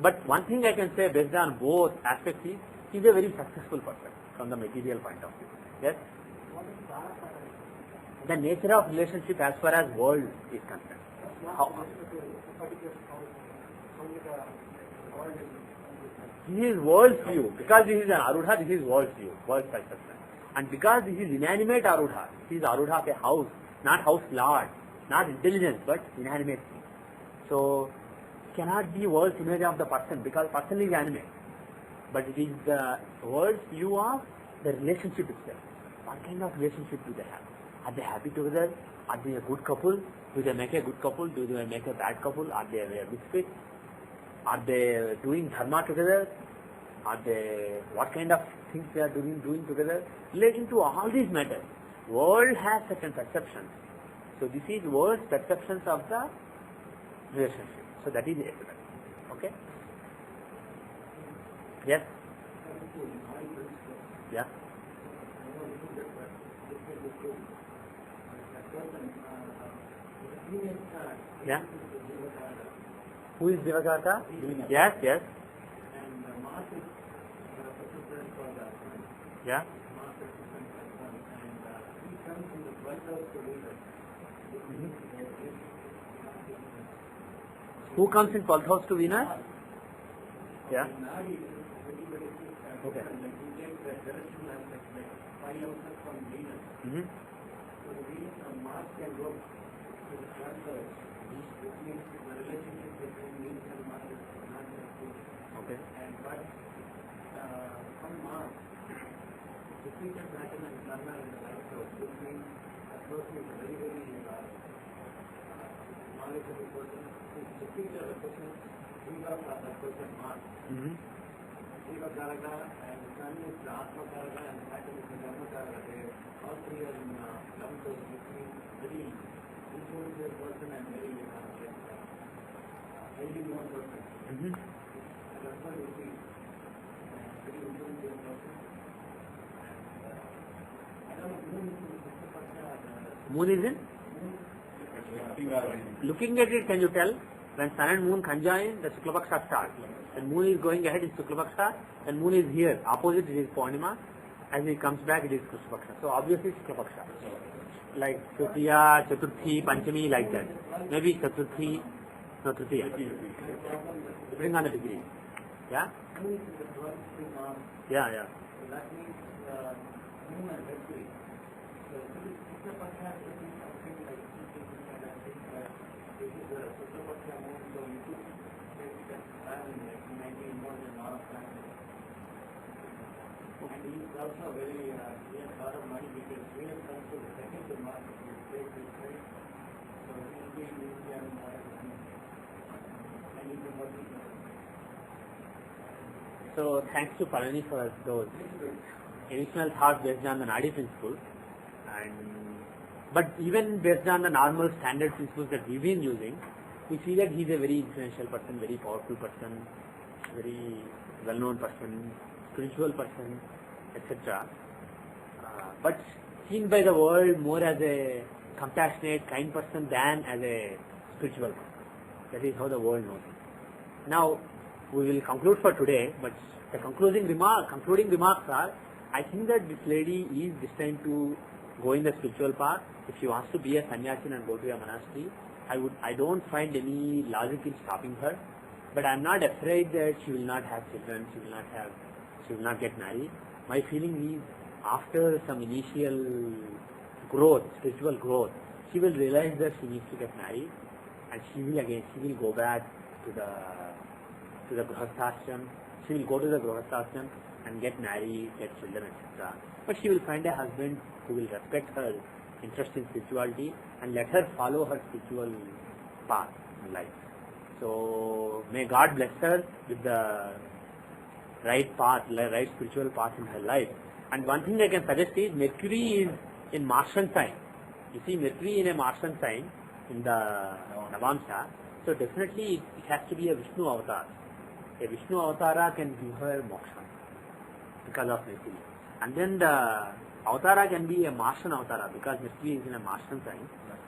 But one thing I can say based on both aspects is, he is a very successful person from the material point of view. Yes? The nature of relationship as far as world is concerned. How? This is world's view. Because this is an Arudha, this is world's view, world's perception. And because this is inanimate Arudha, this is Arudha of a house, not house lord, not intelligence, but inanimate thing. So, cannot be world's image of the person, because person is animate. But it is the world's view of the relationship itself. What kind of relationship do they have? Are they happy together? Are they a good couple? Do they make a good couple? Do they make a bad couple? Are they a misfit? Are they doing dharma together? Are they, what kind of things they are doing together? Relating to all these matters. World has certain perceptions. So this is world's perceptions of the relationship. So that is it. Okay? Yes? Yeah? Yeah? Who is Divakarta? Yes, yes. Yeah? Who comes in 12th house to Venus? Yeah? Okay. Mm-hmm. Okay. Mm-hmm. Mm-hmm. Moon is in? Looking at it, can you tell? When sun and moon conjoin, the Suklapaksha starts. When moon is going ahead, it's Suklapaksha. When moon is here, opposite, it is Purnima. As it comes back, it is Krishnapaksha. So obviously, Suklapaksha. Like Tritiya, Chaturthi, Panchami, like that. Maybe Chaturthi, no Tritiya. Depending on the degree. Yeah? Yeah, yeah. So thanks to Palani for those. additional thoughts based on the Nadi principles, but even based on the normal standard principles that we've been using, we see that he's a very influential person, very powerful person, very well-known person, spiritual person, etc. But seen by the world more as a compassionate, kind person than as a spiritual person. That is how the world knows him. Now, we will conclude for today, but the concluding remarks are, I think that this lady is destined to go in the spiritual path. If she wants to be a sannyasi and go to a monastery, I don't find any logic in stopping her. But I am not afraid that she will not have children, she will not get married. My feeling is, after some initial growth, spiritual growth, she will realize that she needs to get married, and she will go back to the grahasthashram. She will go to the grahasthashram and get married, get children, etc. But she will find a husband who will respect her interest in spirituality and let her follow her spiritual path in life. So may God bless her with the right path, right spiritual path in her life. And one thing I can suggest is, Mercury is in Martian sign. You see Mercury in a Martian sign in the Navamsha, so definitely it has to be a Vishnu avatar. A Vishnu avatara can give her moksha because of Mercury. And then the avatara can be a Martian avatara because Mercury is in a Martian sign.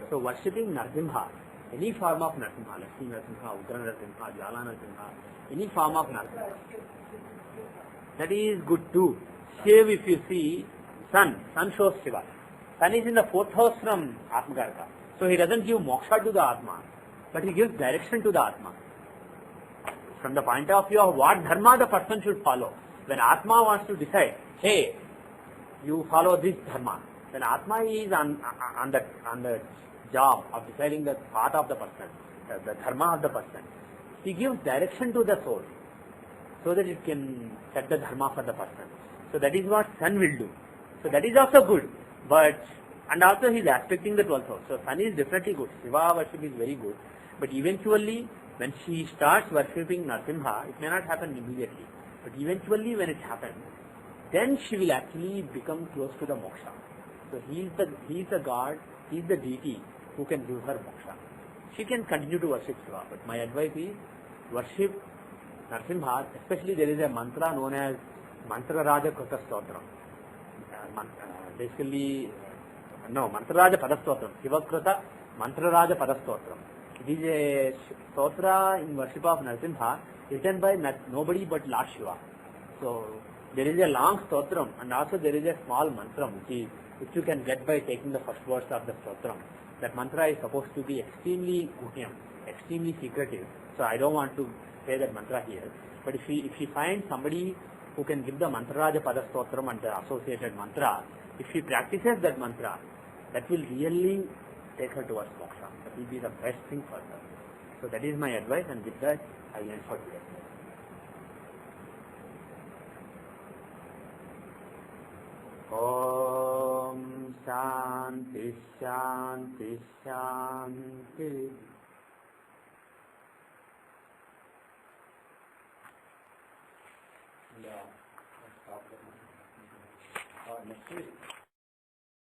So worshipping Narasimha, any form of Narasimha, Lakshmi Narasimha, Ugra Narasimha, Jala Narasimha, any form of Narasimha, that is good too. Shiva, if you see, Sun shows Shiva. Sun is in the 4th house from Atmakarta. So he doesn't give moksha to the Atma, but he gives direction to the Atma. From the point of view of what dharma the person should follow. When Atma wants to decide, hey, you follow this dharma, then Atma is on the job of deciding the path of the person, the dharma of the person. He gives direction to the soul so that it can set the dharma for the person. So that is what Sun will do. So that is also good. And also he is aspecting the 12th house. So Sun is definitely good. Shiva worship is very good. But eventually, when she starts worshipping Narasimha, it may not happen immediately. But eventually when it happens, then she will actually become close to the moksha. So he is the God, he is the deity who can give her moksha. She can continue to worship Shiva. But my advice is, worship Narasimha, especially there is a mantra known as Mantra Raja Krita Stotram. Mantra Raja Padastotram. Shiva Krita Mantra Raja Padastotram. It is a stotra in worship of Narasimha written by nobody but Lord Shiva. So there is a long stotram and also there is a small mantram which you can get by taking the first words of the stotram. That mantra is supposed to be extremely guhyam, extremely secretive. So I don't want to say that mantra here. But if she finds somebody who can give the Mantra Raja Padastotram and the associated mantra, if she practices that mantra, that will really take her towards moksha. That will be the best thing for her. So that is my advice, and with that I end for today. Om Shanti Shanti Shanti. Yeah, next week.